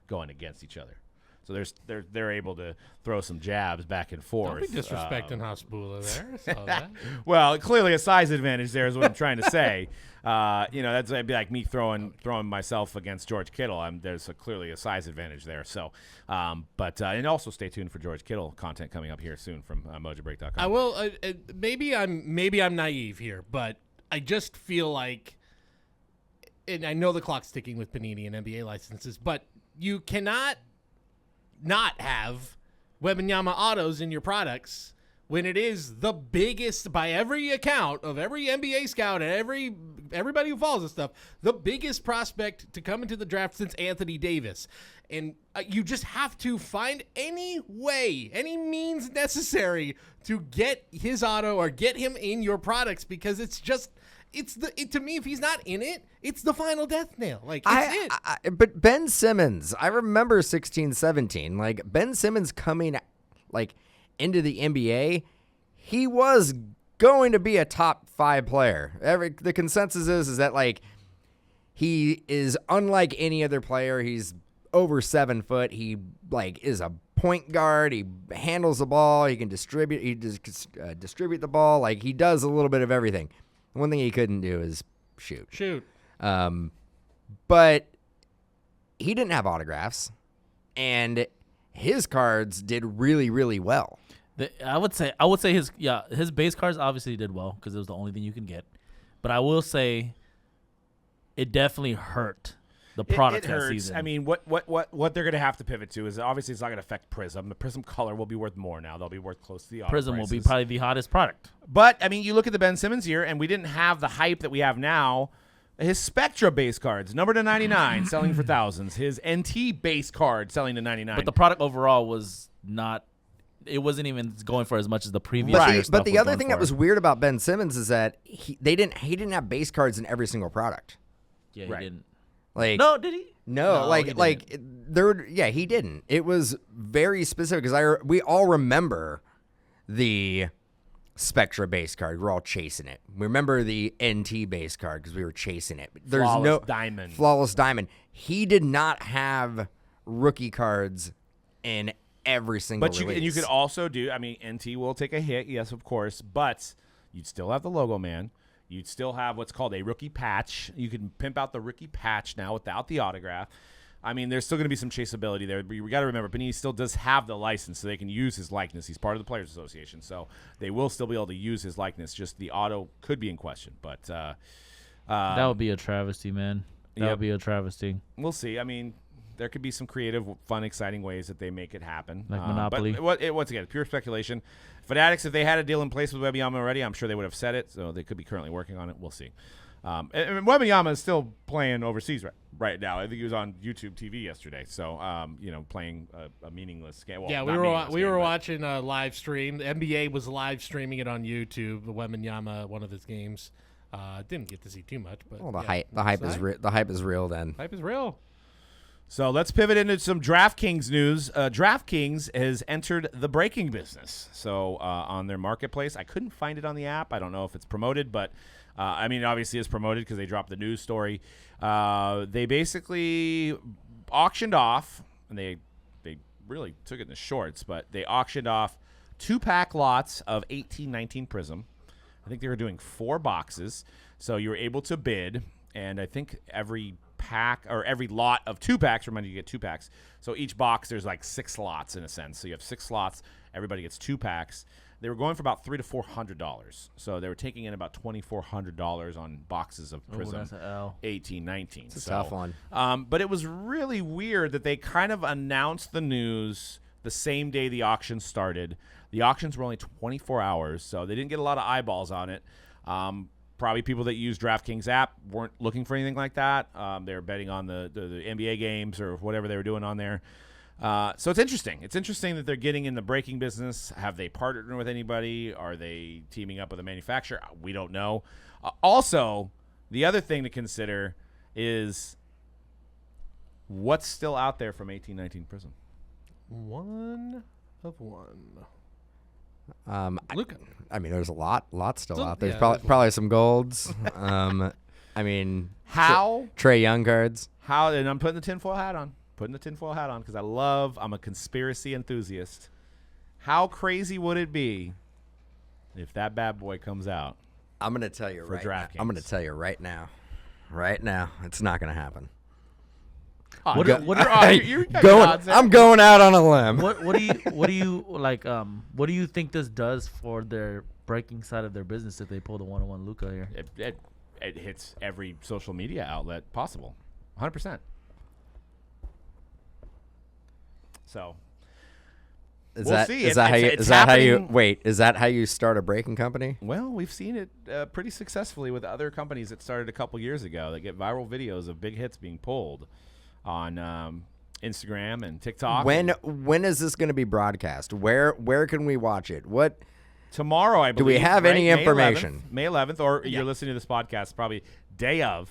going against each other. So they're able to throw some jabs back and forth. Don't be disrespecting Hasbulla there. I saw that. Well, clearly a size advantage there is what I'm trying to say. That'd be like me throwing myself against George Kittle. There's clearly a size advantage there. So, and also stay tuned for George Kittle content coming up here soon from Mojobreak.com. I will. Maybe I'm naive here, but I just feel like, and I know the clock's ticking with Panini and NBA licenses, but you cannot not have Wembanyama autos in your products when it is the biggest, by every account of every NBA scout and everybody who follows this stuff, the biggest prospect to come into the draft since Anthony Davis. And you just have to find any way, any means necessary to get his auto or get him in your products, because to me, if he's not in it, it's the final death nail. Like, it's but Ben Simmons, I remember 16-17. Like, Ben Simmons coming, like, into the NBA, he was going to be a top 5 player. The consensus is that, like, he is unlike any other player. He's over 7 foot. He, like, is a point guard. He handles the ball. He can distribute. He distribute the ball. Like, he does a little bit of everything. One thing he couldn't do is shoot. But he didn't have autographs, and his cards did really, really well. I would say his base cards obviously did well because it was the only thing you can get. But I will say it definitely hurt the product it that hurts. season. I mean, what they're going to have to pivot to is obviously it's not going to affect Prism. The Prism color will be worth more now. They'll be worth close to the auto Prism prices. will be probably the hottest product. But, I mean, you look at the Ben Simmons year, and we didn't have the hype that we have now. His Spectra base cards, numbered to 99, selling for thousands. His NT base card selling to 99. But the product overall was not – it wasn't even going for as much as the previous year stuff But the was other going thing for. that was weird about Ben Simmons is that he didn't have base cards in every single product. Yeah, Right. he didn't. Like No, did he? No, he didn't. he didn't. It was very specific because we all remember the Spectra base card. We're all chasing it. We remember the NT base card because we were chasing it. There's Flawless Diamond. He did not have rookie cards in every single release. You could also do, I mean, NT will take a hit, yes, of course, but you'd still have the logo man. You'd still have what's called a rookie patch. You can pimp out the rookie patch now without the autograph. I mean, there's still going to be some chaseability there, but we got to remember, Panini still does have the license, so they can use his likeness. He's part of the Players Association, so they will still be able to use his likeness. Just the auto could be in question, but that would be a travesty, man. That would be a travesty. We'll see. I mean, there could be some creative, fun, exciting ways that they make it happen. Like Monopoly. But once again, pure speculation. Fanatics, if they had a deal in place with Wembanyama already, I'm sure they would have said it, so they could be currently working on it. We'll see. And Wembanyama is still playing overseas right now. I think he was on YouTube TV yesterday, so playing a meaningless game. Well, yeah, we were watching a live stream. The NBA was live streaming it on YouTube. Wembanyama, one of his games. Didn't get to see too much, but the hype is real. Then hype is real. So let's pivot into some DraftKings news. DraftKings has entered the breaking business. So on their marketplace, I couldn't find it on the app. I don't know if it's promoted, but I mean, it obviously is promoted because they dropped the news story. They basically auctioned off, and they really took it in the shorts, but they auctioned off 2-pack lots of 1819 Prism. I think they were doing 4 boxes, so you were able to bid, and I think every pack or every lot of 2 packs, remember you get 2 packs, so each box there's like 6 slots in a sense, so you have 6 slots, everybody gets 2 packs. They were going for about $300 to $400, so they were taking in about $2,400 on boxes of Prism. That's an L. 1819. It's a tough one. But it was really weird that they kind of announced the news the same day the auction started. The auctions were only 24 hours, so they didn't get a lot of eyeballs on it. Probably people that use DraftKings app weren't looking for anything like that. They were betting on the NBA games or whatever they were doing on there. So it's interesting. It's interesting that they're getting in the breaking business. Have they partnered with anybody? Are they teaming up with a manufacturer? We don't know. Also, the other thing to consider is what's still out there from 1819 Prism. One of one. Luka. I mean, there's a lot still out there. Yeah, There's probably some golds. I mean, How? Trae Young cards. How? And I'm putting the tinfoil hat on. Because I'm a conspiracy enthusiast. How crazy would it be if that bad boy comes out? I'm gonna tell you For right now. DraftKings. I'm gonna tell you right now. Right now, it's not gonna happen. What you're Going, odds there. I'm going out on a limb. What do you like? What do you think this does for their breaking side of their business if they pull the 1-on-1 Luka here? It hits every social media outlet possible, 100%. So we'll see. Is that how you happening. wait? Is that how you start a breaking company? Well, we've seen it pretty successfully with other companies that started a couple years ago. They get viral videos of big hits being pulled on Instagram and TikTok. When is this going to be broadcast? Where can we watch it? What Tomorrow, I believe. do we have any May information? 11th, May 11th, or you're listening to this podcast probably day of.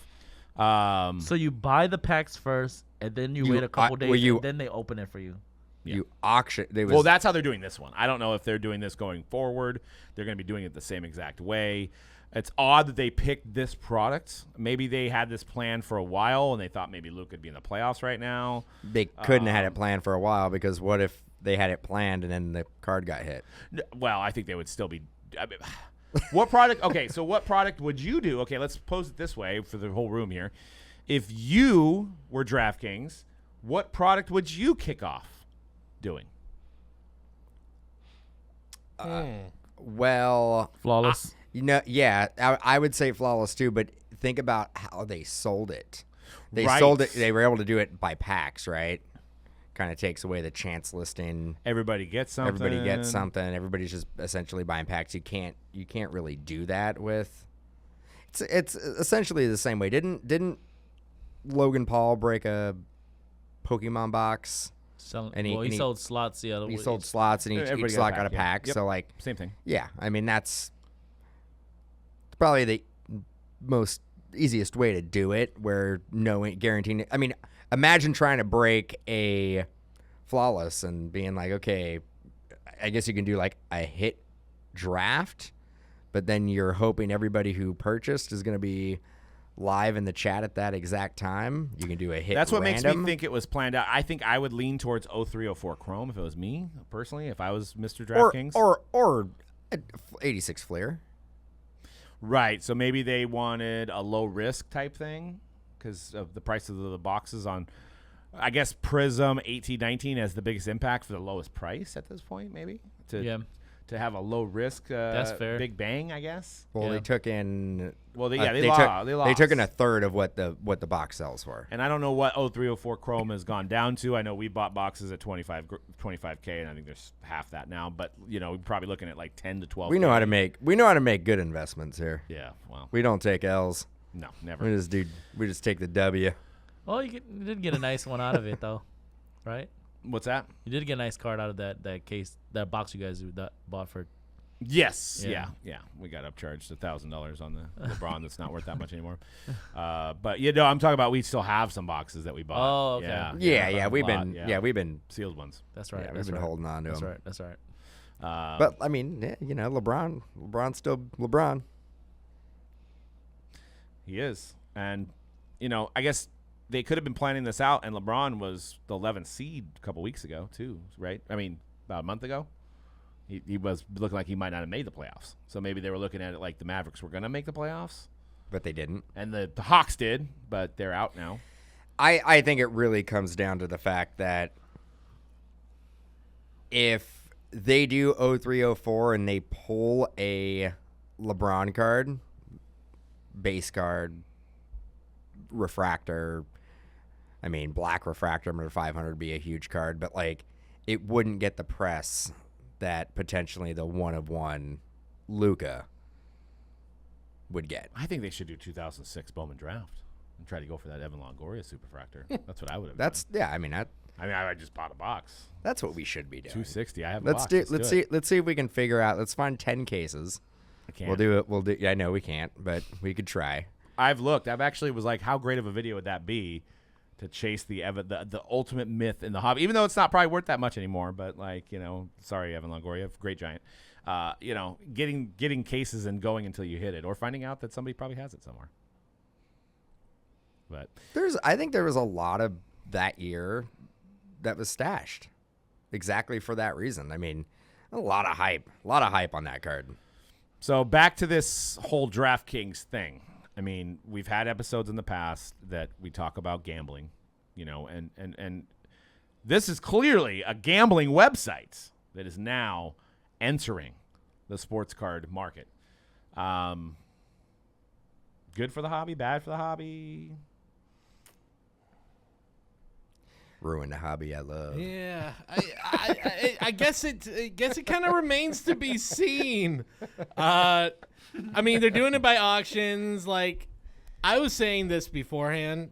So you buy the packs first, and then you wait a couple days, and then they open it for you. You auction. Well, that's how they're doing this one. I don't know if they're doing this going forward. They're going to be doing it the same exact way. It's odd that they picked this product. Maybe they had this planned for a while, and they thought maybe Luke could be in the playoffs right now. They couldn't have had it planned for a while because what if they had it planned and then the card got hit? Well, I think they would still be. I mean, what product? Okay, so what product would you do? Okay, let's pose it this way for the whole room here. If you were DraftKings, what product would you kick off doing? Well, Flawless. I would say flawless too, but think about how they sold it. They Right. sold it. They were able to do it by packs, right? Kind of takes away the chance listing. Everybody gets something. Everybody gets something. Everybody's just essentially buying packs. You can't really do that with. It's essentially the same way. Didn't Logan Paul break a Pokemon box? He sold slots the other He way. sold slots, and Everybody each slot got a yeah. pack. Yep. So like, Same thing. yeah, I mean that's probably the most easiest way to do it, where guaranteeing. I mean, imagine trying to break a flawless and being like, okay, I guess you can do like a hit draft, but then you're hoping everybody who purchased is going to be live in the chat at that exact time. You can do a hit. That's what random. makes me think it was planned out. I think I would lean towards 0304 Chrome if it was me personally. If I was Mr. DraftKings, or 86 Flair. right. So maybe they wanted a low risk type thing because of the price of the boxes on. I guess Prism 1819 has the biggest impact for the lowest price at this point. Maybe to have a low risk. That's fair. Big bang, I guess. Well, they took in. Well, they they lost. They took in a third of what the box sells for. And I don't know what 0304 Chrome has gone down to. I know we bought boxes at 25K, and I think there's half that now. But we're probably looking at like 10 to 12. We know how to make good investments here. Yeah, well, We don't take L's. no, never. We just take the W. Well, you did get a nice one out of it, though, right? What's that? You did get a nice card out of that case, that box you guys bought for. Yes. Yeah. Yeah. We got upcharged $1,000 on the LeBron that's not worth that much anymore. But I'm talking about we still have some boxes that we bought. Oh, okay. Yeah, we've lot, been yeah. we've been sealed ones. That's right. we've that's been right. holding on to That's them. right. That's right. But I mean, LeBron's still LeBron. He is. And, I guess they could have been planning this out, and LeBron was the 11th seed a couple weeks ago, too, right? I mean, about a month ago. He was looking like he might not have made the playoffs. So maybe they were looking at it like the Mavericks were going to make the playoffs. But they didn't. And the Hawks did, but they're out now. I think it really comes down to the fact that if they do 0304 and they pull a LeBron card, base card, refractor, I mean, black refractor under 500 would be a huge card, but like it wouldn't get the press that potentially the 1-of-1 Luka would get. I think they should do 2006 Bowman draft and try to go for that Evan Longoria superfractor. That's what I would have done. I just bought a box. That's what we should be doing. 260. I have a Let's box. do. Let's see. Let's see if we can figure out. Let's find 10 cases. I can't. We'll do it. We'll do. I know we can't, but we could try. I've looked. I've actually was like, how great of a video would that be to chase the ultimate myth in the hobby? Even though it's not probably worth that much anymore, but sorry, Evan Longoria, great giant. Getting cases and going until you hit it, or finding out that somebody probably has it somewhere. But I think there was a lot of that year that was stashed, exactly for that reason. I mean, a lot of hype on that card. So back to this whole DraftKings thing. I mean, we've had episodes in the past that we talk about gambling, and this is clearly a gambling website that is now entering the sports card market. Good for the hobby, bad for the hobby. Ruin the hobby I love. Yeah, I guess it kind of remains to be seen. I mean, they're doing it by auctions. Like I was saying this beforehand.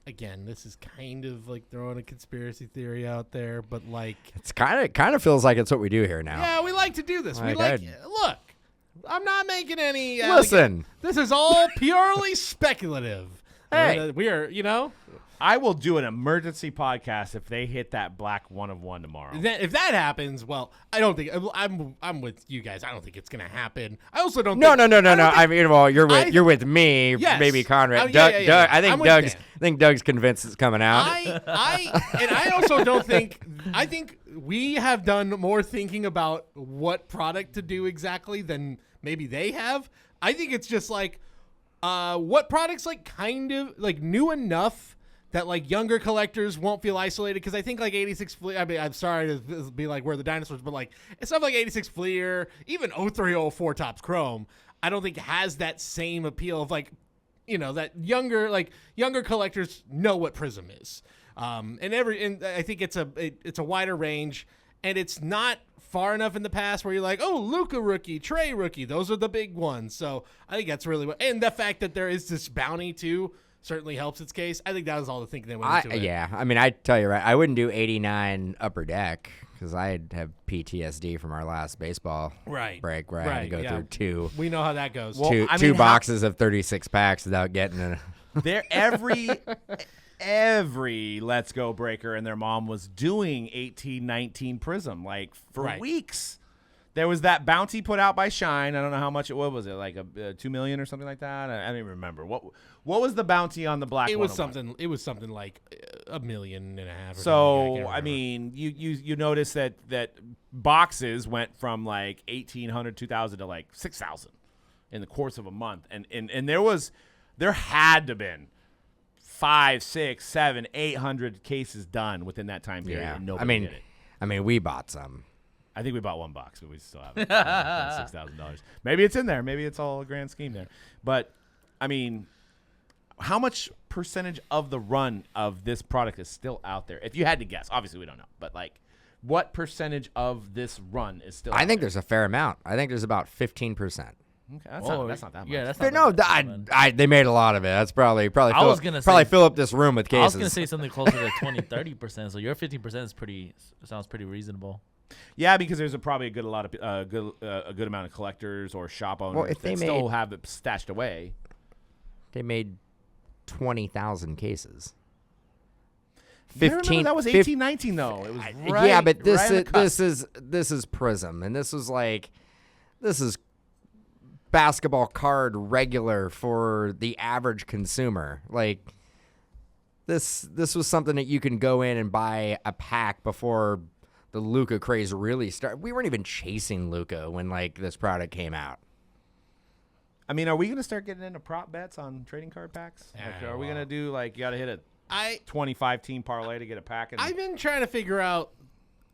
Again, this is kind of like throwing a conspiracy theory out there, but like It's kind of feels like it's what we do here now. yeah, we like to do this. Look. I'm not making any. Listen, this is all purely speculative. Hey. We are, I will do an emergency podcast if they hit that black 1-of-1 tomorrow. If that happens, well, I don't think I'm with you guys. I don't think it's gonna happen. I also don't. no. think, I mean, well, you're with me, Yes. maybe Conrad. Yeah, Doug, yeah. I I'm think with Dan. Doug's convinced it's coming out. I also don't think. I think we have done more thinking about what product to do exactly than maybe they have. I think it's just like what products like kind of like new enough that like younger collectors won't feel isolated, because I think like 86 Fleer, I mean, I'm sorry to be like we're the dinosaurs, but like stuff like 86 Fleer, even 0304 Topps Chrome, I don't think has that same appeal of like, that younger collectors know what Prism is. And I think it's a wider range, and it's not far enough in the past where you're like, oh, Luka rookie, Trey rookie, those are the big ones. So I think that's really and the fact that there is this bounty too certainly helps its case. I think that was all the thinking that went into it. Yeah, I mean, I tell you right, I wouldn't do 89 Upper Deck because I'd have PTSD from our last baseball break where I had to go through two. We know how that goes. Well, two boxes of 36 packs without getting a. There every Let's Go breaker and their mom was doing 1819 Prism like for weeks. There was that bounty put out by Shine. I don't know how much it was. Was it like a $2 million or something like that? I don't even remember. What was the bounty on the black? It was something like $1.5 million. So I mean, you notice that boxes went from like 1,800, 2,000 to like 6,000 in the course of a month, and there had to been 500, 600, 700, 800 cases done within that time period. Yeah, And nobody did it. I mean, we bought some. I think we bought one box, but we still have it. $6,000. Maybe it's in there. Maybe it's all a grand scheme there. But I mean, how much percentage of the run of this product is still out there? If you had to guess, obviously we don't know, but like, what percentage of this run is still? I think there's a fair amount. I think there's about 15%. Okay, that's not that much. Yeah, that's But not no, that much, they made a lot of it. That's probably I was gonna say- fill up this room with cases. I was gonna say something closer to 20-30%. So your 15% sounds pretty reasonable. Yeah, because there's probably a good amount of collectors or shop owners if they that still have it stashed away. They made 20,000 cases. Yeah, remember, that was 1819 though. It was right. Yeah, but this is Prism, and this is basketball card regular for the average consumer. Like this was something that you can go in and buy a pack before the Luka craze really started. We weren't even chasing Luka when like this product came out. I mean, are we going to start getting into prop bets on trading card packs? Like, are we going to do like you got to hit a 25 team parlay to get a pack? I've been trying to figure out,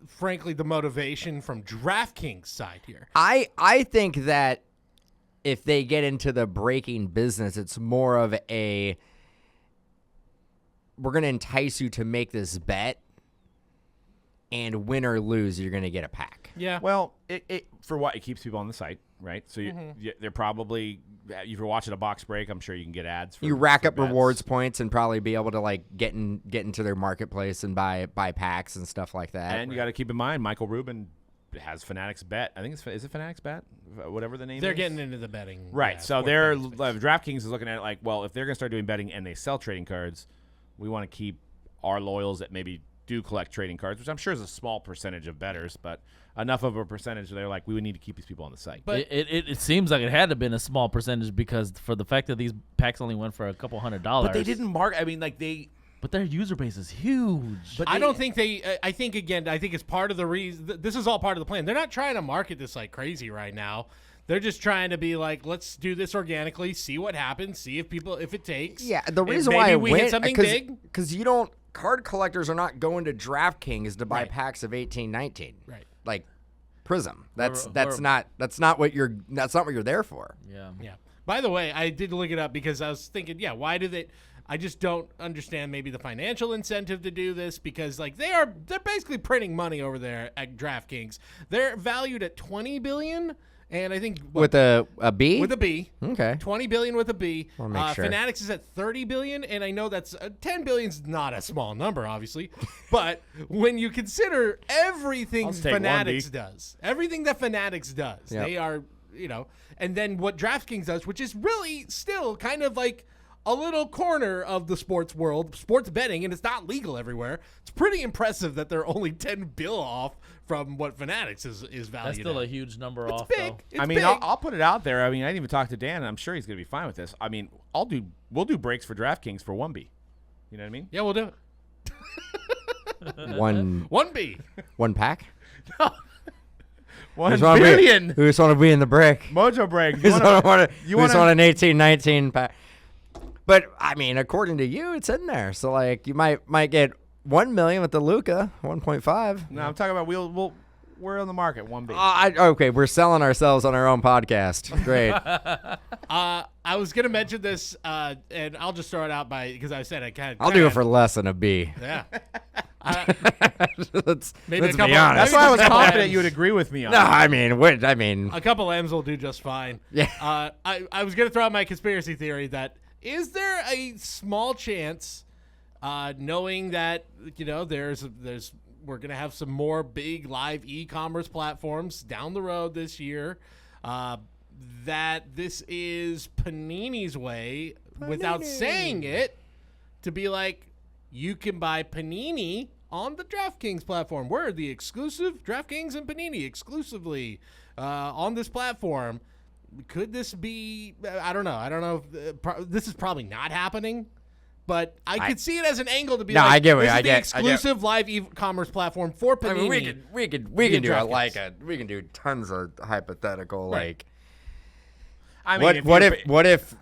frankly, the motivation from DraftKings side here. I think that if they get into the breaking business, it's more of a we're going to entice you to make this bet, and win or lose, you're going to get a pack. Yeah. Well, it for what? It keeps people on the site, right? So they're probably, if you're watching a box break, I'm sure you can get ads. You rack up rewards points and probably be able to like get into their marketplace and buy packs and stuff like that. And you got to keep in mind, Michael Rubin has Fanatics Bet. I think is it Fanatics Bet? Whatever the name They're is. getting into the betting. Right. Yeah, So sports they're betting space. DraftKings is looking at it like, well, if they're going to start doing betting and they sell trading cards, we want to keep our loyals that maybe do collect trading cards, which I'm sure is a small percentage of bettors, but enough of a percentage they're like, we would need to keep these people on the site. But it seems like it had to have been a small percentage because for the fact that these packs only went for a couple $100. But they didn't mark. I mean, like But their user base is huge. But I don't think they. I think it's part of the reason. This is all part of the plan. They're not trying to market this like crazy right now. They're just trying to be like, let's do this organically, see what happens, see if it takes. Yeah, the And reason maybe why we hit something big. because you don't. Card collectors are not going to DraftKings to buy Right. packs of 1819. Right. Like Prism. That's Or- not what you're there for. Yeah. Yeah. By the way, I did look it up because I was thinking, why do they? I just don't understand maybe the financial incentive to do this because like they're basically printing money over there at DraftKings. They're valued at $20 billion, and I think With a B? with a B. Okay. 20 billion with a B. I'll make sure. Fanatics is at 30 billion, and I know that's 10 billion is not a small number, obviously. But when you consider everything I'll take one Fanatics B. does, everything that Fanatics does, Yep. they are, and then what DraftKings does, which is really still kind of like a little corner of the sports world, sports betting, and it's not legal everywhere. It's pretty impressive that they're only 10 bill off from what Fanatics is valued. That's still at. a huge number It's off, big. though. It's I mean, big. I'll put it out there. I mean, I didn't even talk to Dan, and I'm sure he's going to be fine with this. I mean, we'll do breaks for DraftKings for Wemby. You know what I mean? Yeah, we'll do it. One 1B. one pack? 1 Who's wanna billion. Who just want to be in the brick? Mojobreak. Who's want you wanna- an 1819 pack? But I mean, according to you, it's in there. So like, you might get 1 million with the Luka, 1.5. No, I'm talking about we're on the market 1B. Okay, we're selling ourselves on our own podcast. Great. I was gonna mention this, and I'll just throw it out because I said I kind of. I'll do it for less than a B. Yeah. let's Maybe a let's couple- be honest. That's why I was Maybe just confident M's. you would agree with me on No, that. I mean, A couple M's will do just fine. Yeah. I was gonna throw out my conspiracy theory that is there a small chance, knowing that there's we're gonna have some more big live e-commerce platforms down the road this year, that this is Panini's way without saying it to be like you can buy Panini on the DraftKings platform. We're the exclusive DraftKings and Panini exclusively on this platform. Could this be? I don't know. I don't know. If, this is probably not happening, but I could see it as an angle to be. No, like, I get what- this is I the get- exclusive live e-commerce platform for Panini. I mean, we can via do DraftKings. we can do tons of hypothetical Right. like. I mean, What if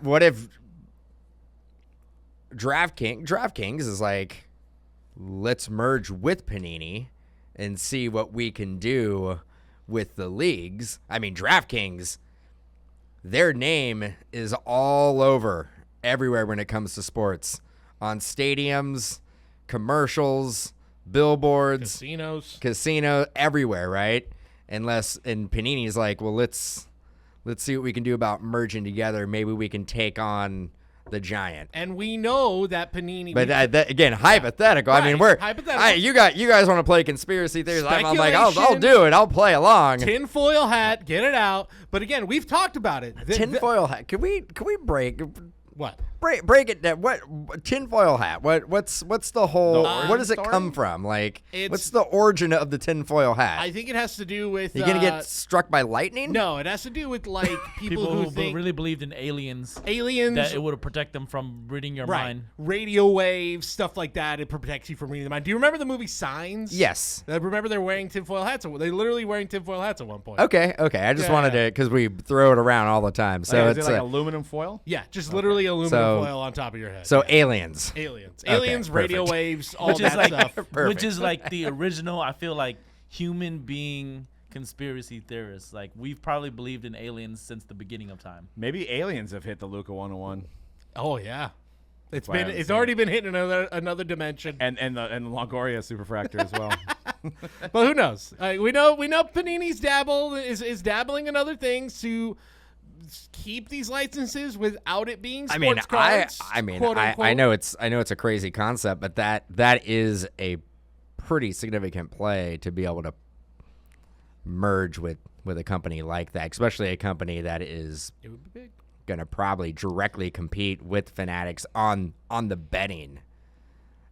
DraftKings is like, let's merge with Panini and see what we can do with the leagues. I mean, DraftKings, their name is all over everywhere when it comes to sports, on stadiums, commercials, billboards, casino, everywhere, right? And Panini's like, well, let's see what we can do about merging together. Maybe we can take on the Giant. And we know that Panini. But that, again, hypothetical. I mean, Right, hypothetical. you guys want to play conspiracy theories? I'm like, I'll Speculation. do it. I'll play along. tinfoil hat, get it out. But again, we've talked about it. Tinfoil hat. Can we break What? break it down? What tinfoil hat? What's the whole? What does it story? come from? Like, It's- what's the origin of the tinfoil hat? I think it has to do with. You gonna get struck by lightning? No, it has to do with like people, People who who think really believed in aliens, aliens. that it would protect them from reading your Right. mind. Radio waves, stuff like that. It protects you from reading the mind. Do you remember the movie Signs? Yes. Remember they're wearing tinfoil hats? They're literally wearing tinfoil hats at one point. Okay. I just Yeah, wanted yeah. to, because we throw it around all the time. So is it's it like aluminum foil? Yeah, just literally aluminum So- foil on top of your head. so aliens. aliens, Okay, aliens, radio perfect. waves, all Which is that like stuff. Perfect. which is like the original, I feel like, human being conspiracy theorists. Like, we've probably believed in aliens since the beginning of time. Maybe aliens have hit the Luca 101 Oh yeah, why I haven't it's seen already been hitting another dimension. and the Longoria superfractor as well. But who knows? We know Panini's is dabbling in other things to keep these licenses without it being sports cards. quote unquote. I know it's a crazy concept, but that is a pretty significant play to be able to merge with a company like that, especially a company that is It would be big. going to probably directly compete with Fanatics on the betting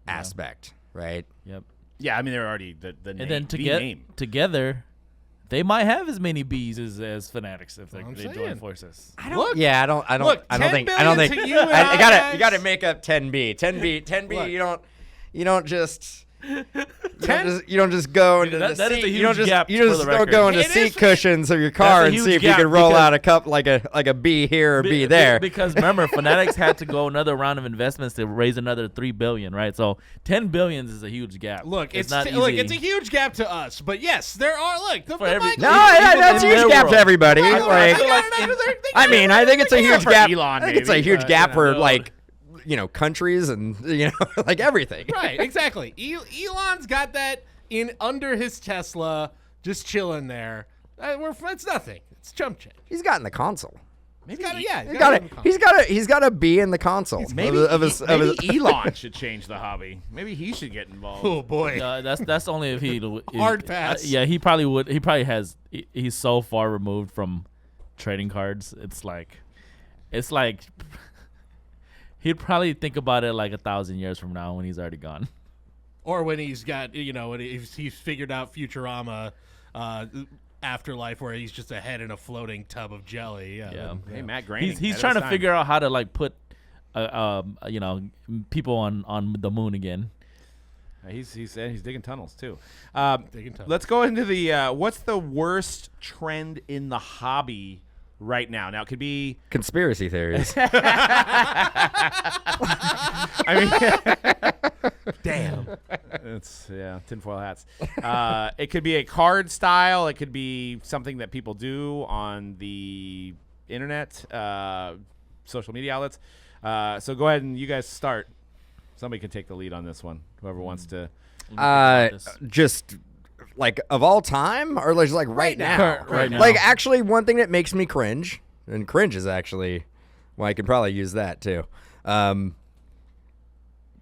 aspect, right? Yep. Yeah, I mean they're already the name. And then the name. together, they might have as many bees as Fanatics if they I'm join saying. forces. I don't. Look, yeah, I don't. look, I don't 10 think. billion to you and I, You guys. gotta make up 10B. 10B. Look. You don't just. You don't just go into That- the that is seat. a You don't huge just gap you for just the don't record. go into It is seat for- cushions of your That's car a and see huge if you gap can roll because- out a cup like a B here or B there. Because remember, Fanatics had to go another round of investments to raise another $3 billion, right? So 10 billion is a huge gap. Look, it's not easy. look, it's a huge gap to us, but yes, there are. Look, the every- Michael- No, yeah, People that's a in huge their gap world. to everybody. I Like, feel like I mean, I think it's a huge for gap. Elon, I think it's a maybe, huge but, gap for no. like, countries and like everything. right, exactly. Elon's got that in under his Tesla, just chilling there. It's nothing. It's chump change. He's got in the console. Maybe yeah, He's got to be in the console. Maybe, of his, Elon should change the hobby. Maybe he should get involved. Oh boy. That's only if he Hard pass. Yeah, he probably would. He probably has. He's so far removed from trading cards. It's like he'd probably think about it like 1,000 years from now when he's already gone. Or when he's got, when he's figured out Futurama afterlife, where he's just a head in a floating tub of jelly. Yeah. Hey, Matt Groening. He's ahead trying of to his figure out how to like put, people on the moon again. time. He's digging tunnels too. Digging tunnels. Let's go into the what's the worst trend in the hobby right now? Now it could be. conspiracy theories. I mean, damn. It's tinfoil hats. It could be a card style. It could be something that people do on the internet, social media outlets. So go ahead and you guys start. Somebody can take the lead on this one. Whoever wants to. Just like of all time, or just like right now. Right now. Like actually, one thing that makes me cringe, and cringe is actually, well, I can probably use that too.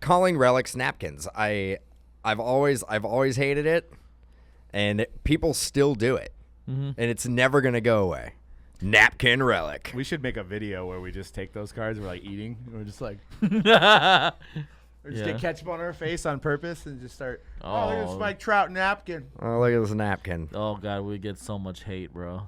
Calling relics napkins. I've always hated it, and people still do it, and it's never gonna go away. Napkin relic. We should make a video where we just take those cards. We're like eating. And we're just like. Or just Yeah. get ketchup on our face on purpose and just start. Oh, look at this Oh. Mike Trout napkin. Oh, look at this napkin. Oh god, we get so much hate, bro.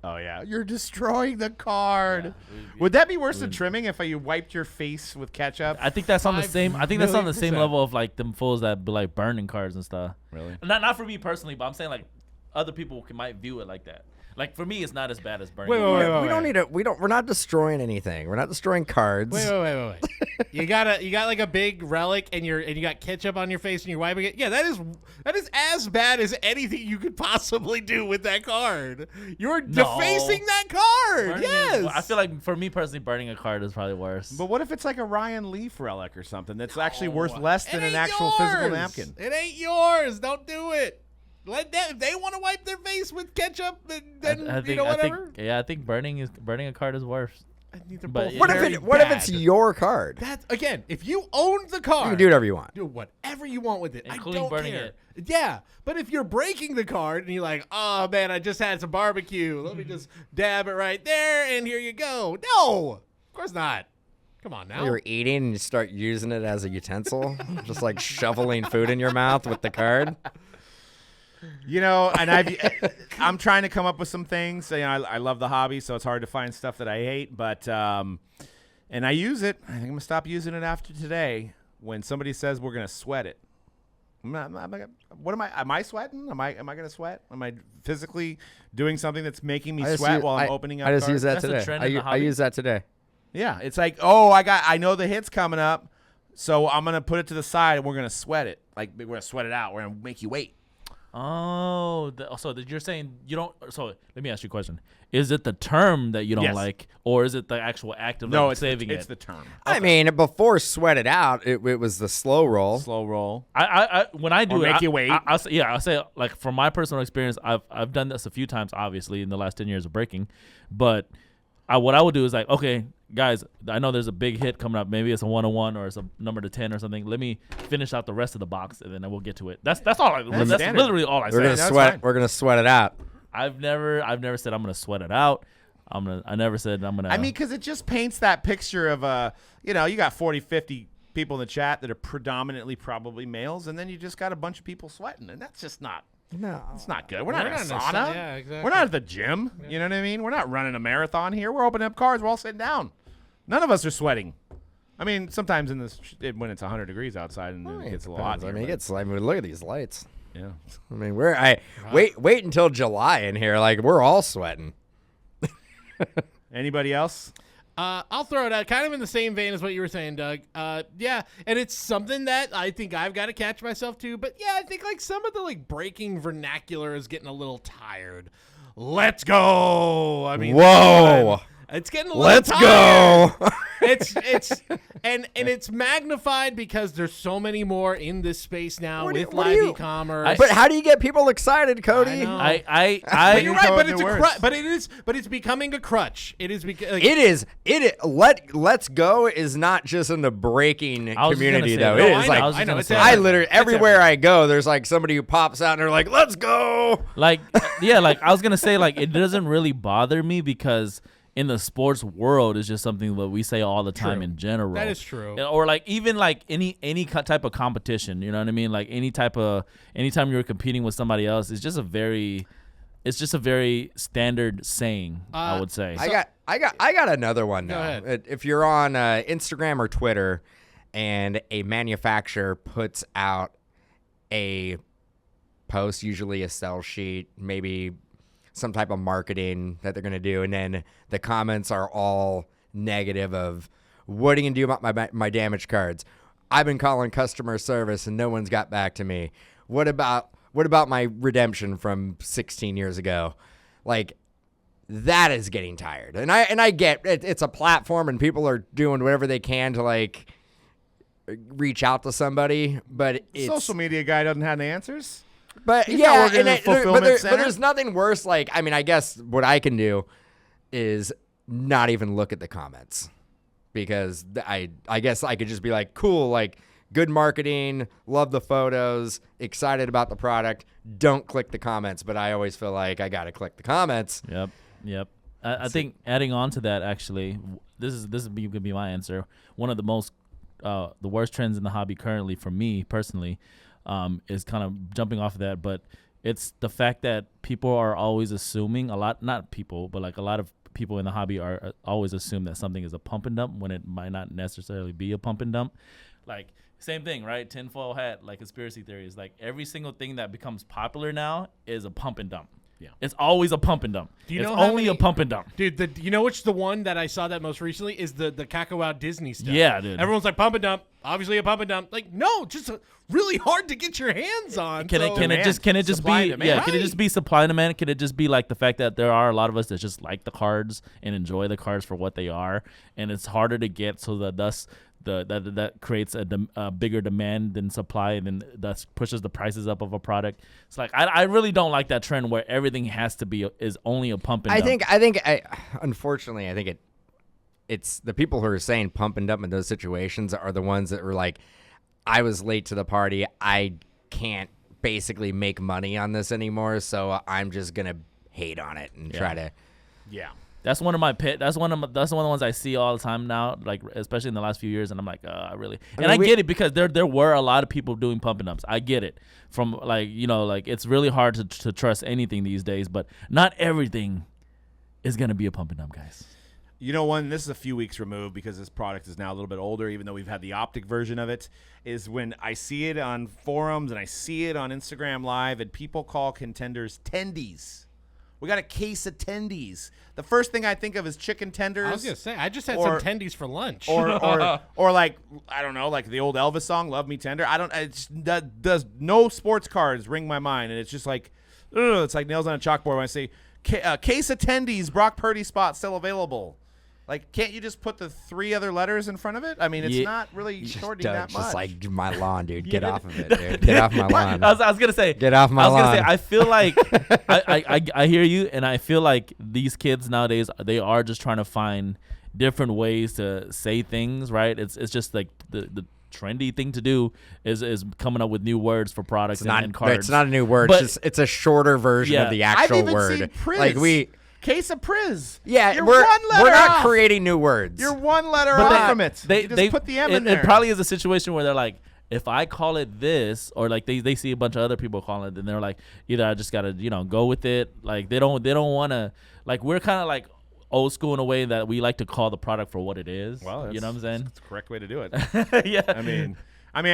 Oh yeah, you're destroying the card. Would that be worse than trimming if you wiped your face with ketchup? I think that's on the 5 same. I think that's on the same million%. level of like them fools that be like burning cards and stuff. Really? Not for me personally, but I'm saying like other people might view it like that. Like for me, it's not as bad as burning. Wait, cards. wait, wait. We don't need to. We're not destroying anything. We're not destroying cards. Wait. you got like a big relic and you got ketchup on your face and you're wiping it. Yeah, that is as bad as anything you could possibly do with that card. You're defacing that card. Burning Yes. I feel like for me personally, burning a card is probably worse. But what if it's like a Ryan Leaf relic or something that's actually worth less It than an ain't actual physical yours. napkin? It ain't yours. Don't do it. Let them. If they want to wipe their face with ketchup, then I think whatever. I think burning a card is worse. They're But both What very if it's bad. your card? That's again, if you owned the card, You can do whatever you want. do whatever you want with it. Including I don't burning care. it. Yeah, but if you're breaking the card and you're like, oh man, I just had some barbecue. Let me just dab it right there, and here you go. No, of course not. Come on now. You were eating and you start using it as a utensil, just like shoveling food in your mouth with the card. You know, and I'm trying to come up with some things. You know, I love the hobby, so it's hard to find stuff that I hate. But and I use it. I think I'm gonna stop using it after today. When somebody says we're gonna sweat it, what am I? Am I sweating? Am I gonna sweat? Am I physically doing something that's making me sweat while I'm opening up? I just cards? use that That's a today. trend in the I hobby? use that today. Yeah, it's like, oh, I know the hit's coming up, so I'm gonna put it to the side and we're gonna sweat it. Like we're gonna sweat it out. We're gonna make you wait. Oh, so you're saying you don't. So let me ask you a question: is it the term that you don't Yes. like, or is it the actual act of No, like, it's saving it's it? the term. I mean, before sweat it out, it was the slow roll. Slow roll. I when I do Or it, make you wait. I'll say like from my personal experience, I've done this a few times, obviously in the last 10 years of breaking, but what I would do is like, okay, guys, I know there's a big hit coming up. Maybe it's a 101 or it's a number to 10 or something. Let me finish out the rest of the box and then we'll get to it. That's all. That's standard. literally all I We're say. gonna that's sweat. fine. We're gonna sweat it out. I've never said I'm gonna sweat it out. I never said I'm gonna. I mean, because it just paints that picture of you know, you got 40, 50 people in the chat that are predominantly probably males, and then you just got a bunch of people sweating, and that's just not. No, It's not good. We're not in a not in a sauna. yeah, exactly. We're not at the gym. You know what I mean? We're not running a marathon here. We're opening up cards. We're all sitting down. None of us are sweating. I mean, sometimes in this when it's 100 degrees outside and it gets a little hot. I here, mean, but, I mean, look at these lights. yeah. I mean, wait until July in here. Like we're all sweating. Anybody else? I'll throw it out kind of in the same vein as what you were saying, Doug. Yeah, and it's something that I think I've got to catch myself to. But yeah, I think like some of the like breaking vernacular is getting a little tired. Let's go. I mean, Whoa. it's getting a little Let's tired. go. It's and it's magnified because there's so many more in this space now What do you- with what do live you- e-commerce. But how do you get people excited, Cody? I know. I You're You right, come but up it's with a words. but it's becoming a crutch. It is like, It is. Let's go is not just in the breaking I was just community gonna though. say It that. is No, like I was just I know, gonna it's say everywhere. I that. literally It's everywhere everywhere. I go, there's like somebody who pops out and they're like, "Let's go!" like yeah, like I was gonna say like it doesn't really bother me because in the sports world it's just something that we say all the time True. in general. That is true. Or like even like any type of competition, you know what I mean? Like anytime you're competing with somebody else, it's just a very standard saying, I would say. I got another one now. ahead. If you're on Instagram or Twitter, and a manufacturer puts out a post, usually a sell sheet, maybe some type of marketing that they're going to do, and then the comments are all negative of, what are you going to do about my damaged cards? I've been calling customer service and no one's got back to me. What about my redemption from 16 years ago? Like, that is getting tired. And I get it, it's a platform and people are doing whatever they can to like reach out to somebody, but it's Social media guy doesn't have the answers. But He's yeah, not working in a but fulfillment center. there's nothing worse. Like, I mean, I guess what I can do is not even look at the comments, because I guess I could just be like, cool, like good marketing, love the photos, excited about the product. Don't click the comments, but I always feel like I gotta click the comments. Yep. I think adding on to that, actually, this could be my answer. One of the most the worst trends in the hobby currently for me personally is kind of jumping off of that, but it's the fact that people are always assuming not people, but like a lot of people in the hobby are always assume that something is a pump and dump when it might not necessarily be a pump and dump. Like same thing, right? Tinfoil hat, like conspiracy theories. Like every single thing that becomes popular now is a pump and dump. Yeah. It's always a pump and dump. Do you it's know how only a many- pump and dump. Dude, you know which the one that I saw that most recently is the Cacao Out Disney stuff. Yeah, dude. Everyone's like pump and dump, obviously a pump and dump. Like no, just really hard to get your hands on. Can it Demand. just Supply be and demand. Can it just be supply and demand? Can it just be like the fact that there are a lot of us that just like the cards and enjoy the cards for what they are, and it's harder to get, so that thus that creates a bigger demand than supply, and then thus pushes the prices up of a product. It's like I really don't like that trend where everything has to be is only a pump and dump. I think unfortunately, I think it's the people who are saying pump and dump in those situations are the ones that were like, I was late to the party. I can't basically make money on this anymore, so I'm just gonna hate on it and try to. Yeah. That's one of my pit. That's one of the ones I see all the time now, like especially in the last few years, and I'm like, I really. And I get it because there were a lot of people doing pump and dumps. I get it from like like it's really hard to trust anything these days, but not everything is gonna be a pump and dump, guys. You know, this is a few weeks removed because this product is now a little bit older, even though we've had the optic version of it, is when I see it on forums and I see it on Instagram Live, and people call contenders tendies. We got a case of tendies. The first thing I think of is chicken tenders. I was gonna say, I just had some tendies for lunch. Or like, I don't know, like the old Elvis song, "Love Me Tender." That does no sports cards ring my mind, and it's just like, it's like nails on a chalkboard when I say case of tendies, Brock Purdy spot still available. Like, can't you just put the 3 other letters in front of it? I mean, it's not really shortening that much. Just like my lawn, dude. Get off of it, dude. Get off my lawn. I was gonna say, get off my lawn. I was gonna say, I feel like I hear you, and I feel like these kids nowadays, they are just trying to find different ways to say things, right? It's just like the trendy thing to do is coming up with new words for products and cards. It's not a new word. It's a shorter version of the actual I've even word. seen Priz. Like Case of Priz. Yeah, You're we're one letter not off. creating new words. You're one letter off from it. They just put the M in there. It probably is a situation where they're like, if I call it this, or like they see a bunch of other people calling it, then they're like, either I just gotta go with it. Like they don't want to. Like we're kind of like old school in a way that we like to call the product for what it is. Well, you know what I'm saying? That's the correct way to do it. Yeah. I mean,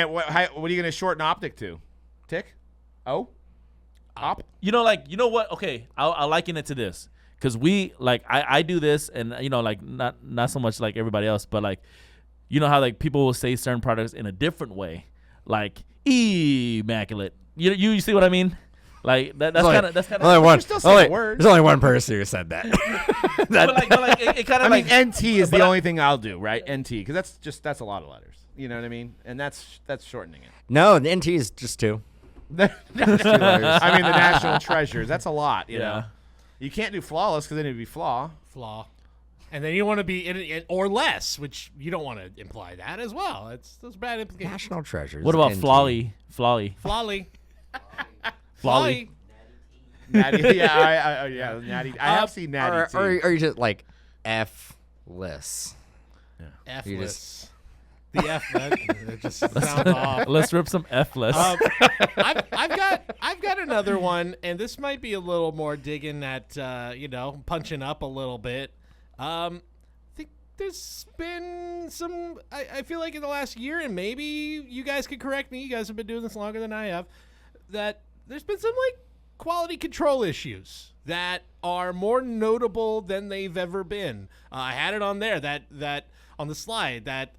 what are you gonna shorten optic to? Tick? Oh? Op? You know what? Okay, I'll liken it to this. Because I do this, and like not so much like everybody else, but like, how like people will say certain products in a different way, like immaculate. You see what I mean? Like that's kind of only one. Still saying words. There's only one person who said that. but it kind of like NT is the only thing I'll do, right? NT, because that's a lot of letters. You know what I mean? And that's shortening it. No, the NT is just 2. I mean, the national treasures. That's a lot. You know. Yeah. You can't do flawless because then it'd be flaw. And then you want to be in or less, which you don't want to imply that as well. It's those bad implications. National treasures. What about NT. Flolly? Flolly. Natty. Yeah, Natty. I have seen Natty too. Or you just like F-less. F-less. The F, that just sounds off. Let's rip some F-less. I've got another one, and this might be a little more digging at punching up a little bit. I think there's been some. I feel like in the last year, and maybe you guys could correct me. You guys have been doing this longer than I have. That there's been some like quality control issues that are more notable than they've ever been. I had it on there that. On the slide, that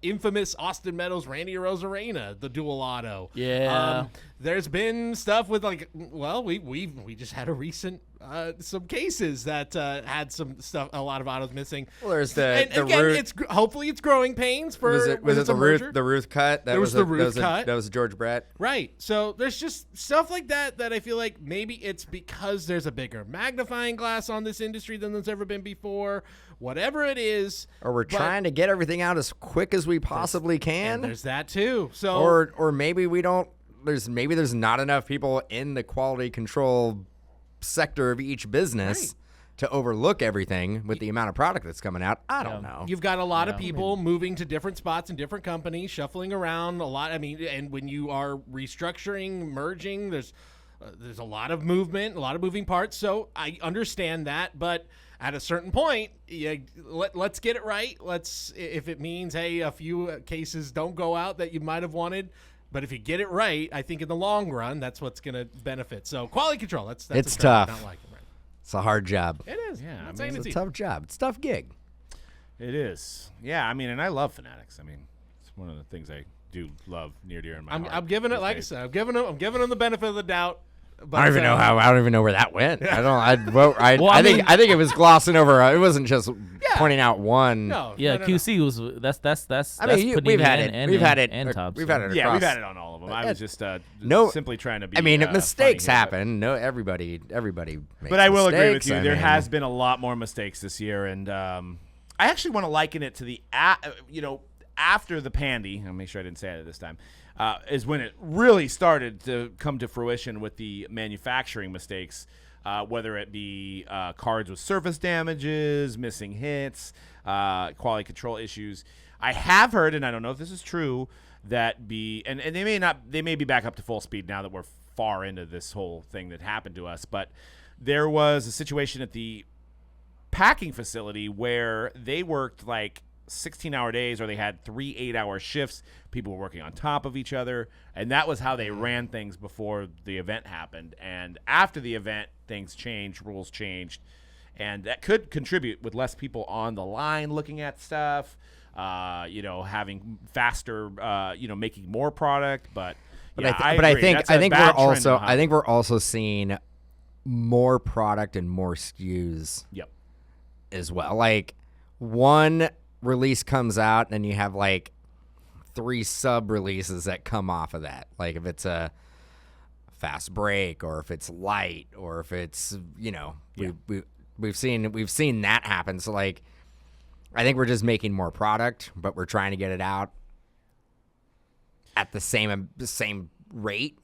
infamous Austin Meadows Randy Rosarena, the dual auto. Yeah. There's been stuff with we just had a recent some cases that had some stuff, a lot of autos missing. Well, there's and the again, Ruth. hopefully it's growing pains for. Was it the Ruth cut? There was the Ruth cut. That was George Brett. Right. So there's just stuff like that I feel like maybe it's because there's a bigger magnifying glass on this industry than there's ever been before. Whatever it is. Or we're trying to get everything out as quick as we possibly can. And there's that too. So or maybe we don't. There's not enough people in the quality control sector of each business to overlook everything with the amount of product that's coming out. I don't know. You've got a lot of people moving to different spots in different companies, shuffling around a lot. I mean, and when you are restructuring, merging, there's a lot of movement, a lot of moving parts. So I understand that, but at a certain point, let's get it right. If it means, hey, a few cases don't go out that you might have wanted, but if you get it right, I think in the long run, that's what's going to benefit. So quality control, that's it's a tough. Not like it, right? It's a hard job. It is. Yeah, It's a tough job. It's a tough gig. It is. Yeah, I mean, and I love Fanatics. I mean, it's one of the things I do love near dear in my heart. I'm giving it, like I said, I'm giving them the benefit of the doubt. But, I don't even know where that went. I think it was glossing over. It wasn't just pointing out one. No. QC was that's. I mean, we've had it. We've had it. And Tops. We've had it. Yeah, across. we've had it on all of them. I was just simply trying to be. I mean, mistakes funny here, happen. No, everybody makes but I will agree with mistakes. you. There has been a lot more mistakes this year, and I actually want to liken it to the after the pandy. I'll make sure I didn't say it this time. Is when it really started to come to fruition with the manufacturing mistakes, whether it be cards with surface damages, missing hits, quality control issues. I have heard, and I don't know if this is true, that and they may be back up to full speed now that we're far into this whole thing that happened to us, but there was a situation at the packing facility where they worked like 16-hour days, or they had 3 8-hour shifts. People were working on top of each other, and that was how they ran things before the event happened. And after the event, things changed, rules changed, and that could contribute with less people on the line looking at stuff, having faster, making more product. But I think we're also seeing more product and more SKUs. Yep. As well, like one release comes out and you have like 3 sub releases that come off of that. Like if it's a fast break, or if it's light, or if it's we've seen that happen. So like I think we're just making more product, but we're trying to get it out at the same rate,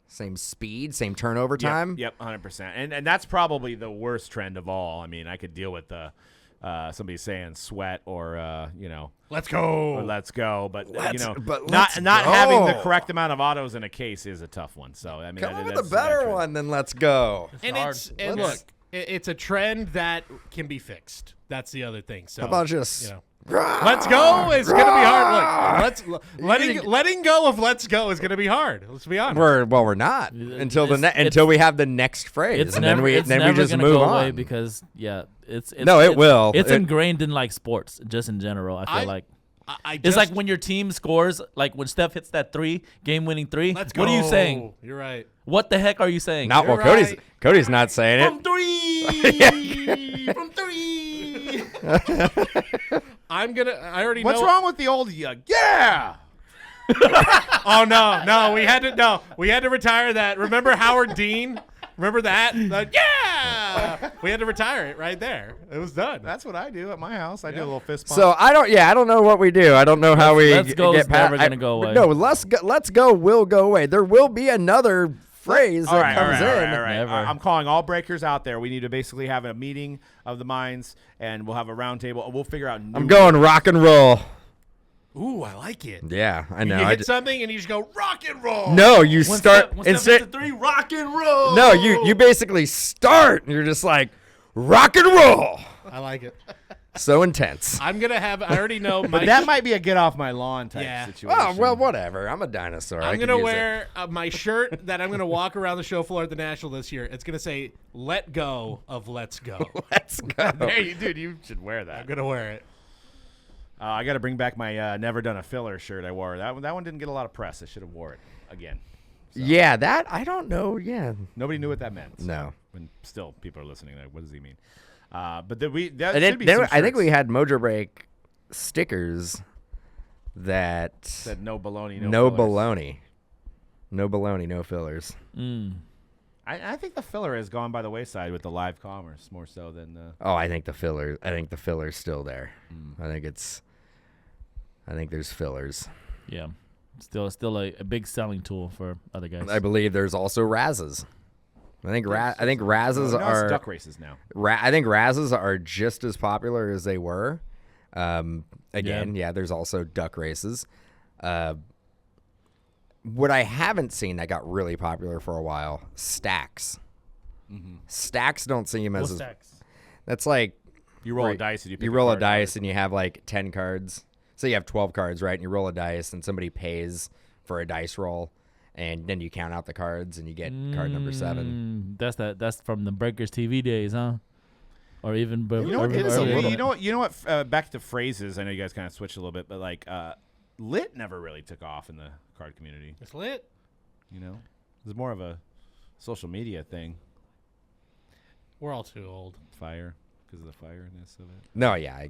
same speed, same turnover time. Yep, 100%. And that's probably the worst trend of all. I mean, I could deal with somebody saying sweat or let's go, but let's not go. having the correct amount of autos in a case is a tough one. So I mean, come up with a better one than let's go. Look, it's a trend that can be fixed. That's the other thing. So how about just let's go is going to be hard. Look, letting go of let's go is going to be hard. Let's be honest. We're not until we have the next phrase, and then we just move go on. Away because it will. It's ingrained in like sports, just in general. I feel like it's like when your team scores, like when Steph hits that game-winning three. Let's go. What are you saying? You're right. What the heck are you saying? Not You're well. right. Cody's not saying it. From three. From three. I already know. What's wrong with the old yeah? Oh no, we had to retire that. Remember Howard Dean? Remember that? Yeah! We had to retire it right there. It was done. That's what I do at my house. I do a little fist pump. So I don't know what we do. I don't know how we let's go get is past. never gonna go away. No, let's go will go away. There will be another phrase that comes in. All right. Never. I'm calling all breakers out there. We need to basically have a meeting of the minds, and we'll have a round table. We'll figure out. I'm going rock and roll. Ooh, I like it. Yeah, I know. You hit something and you just go rock and roll. No, you start instead of 3, rock and roll. No, you basically start and you're just like rock and roll. I like it. So intense. I already know. But that might be a get off my lawn type situation. Oh, well, whatever. I'm a dinosaur. I'm going to wear my shirt that I'm going to walk around the show floor at the National this year. It's going to say, let go of let's go. Let's go. Dude, you should wear that. I'm going to wear it. I got to bring back my never done a filler shirt I wore. That one didn't get a lot of press. I should have wore it again. So. Yeah, that I don't know. Yeah, nobody knew what that meant. No. When still people are listening, like, what does he mean? But should be some I think shirts we had Mojobreak stickers that said no baloney, no fillers. baloney, no baloney, no fillers. I think the filler has gone by the wayside with the live commerce more so than. I think the filler's still there. I think there's fillers. Yeah, still a big selling tool for other guys. I believe there's also razzes. I think razzes are duck races now. I think razzes are just as popular as they were. There's also duck races. What I haven't seen that got really popular for a while, stacks. Mm-hmm. Stacks don't seem as stacks? That's like you roll a dice and you roll a dice and you have like 10 cards. So you have 12 cards, right? And you roll a dice and somebody pays for a dice roll. And then you count out the cards, and you get card number 7. That's from the Breakers TV days, huh? Or even you know what? Back to phrases. I know you guys kind of switched a little bit, but like lit never really took off in the card community. It's lit. You know, it was more of a social media thing. We're all too old. Fire because of the fireness of it. No, yeah.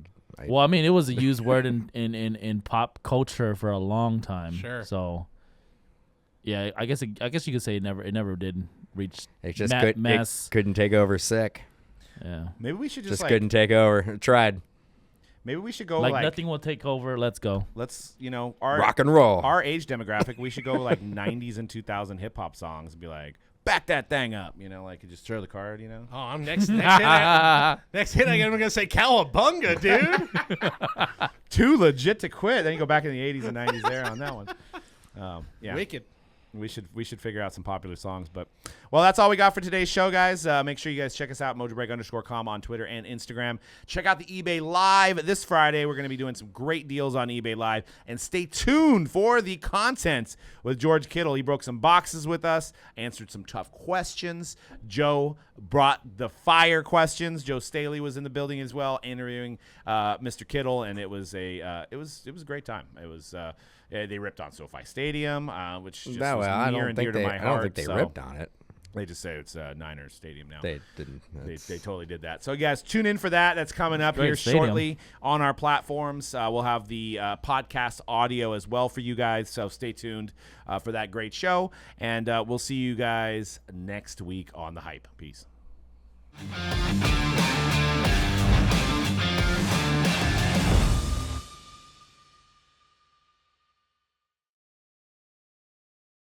Well, I mean, it was a used word in pop culture for a long time. Sure. So. Yeah, I guess you could say it never did reach it just mass. It couldn't take over sick. Yeah, maybe we should just couldn't take over. It tried. Maybe we should go Like like nothing will take over. Let's go. let's our Rock and roll. our age demographic. We should go like 90s and 2000 hip hop songs and be like, back that thing up. Like you just throw the card. Oh, I'm next hit. Next hit, I'm gonna say Cowabunga, dude. Too legit to quit. Then you go back in the 80s and 90s there on that one. Yeah. Wicked. We should figure out some popular songs, but well, that's all we got for today's show, guys. Make sure you guys check us out, Mojobreak_com on Twitter and Instagram. Check out the eBay Live this Friday. We're going to be doing some great deals on eBay Live, and stay tuned for the content with George Kittle. He broke some boxes with us, answered some tough questions. Joe brought the fire questions. Joe Staley was in the building as well, interviewing Mr. Kittle, and it was a great time. It was. They ripped on SoFi Stadium, which just was near and dear to my heart. I don't think they ripped on it. They just say it's Niners Stadium now. They didn't. They totally did that. So, guys, tune in for that. That's coming up Great here stadium. shortly on our platforms. We'll have the podcast audio as well for you guys. So stay tuned for that great show. And we'll see you guys next week on The Hype. Peace.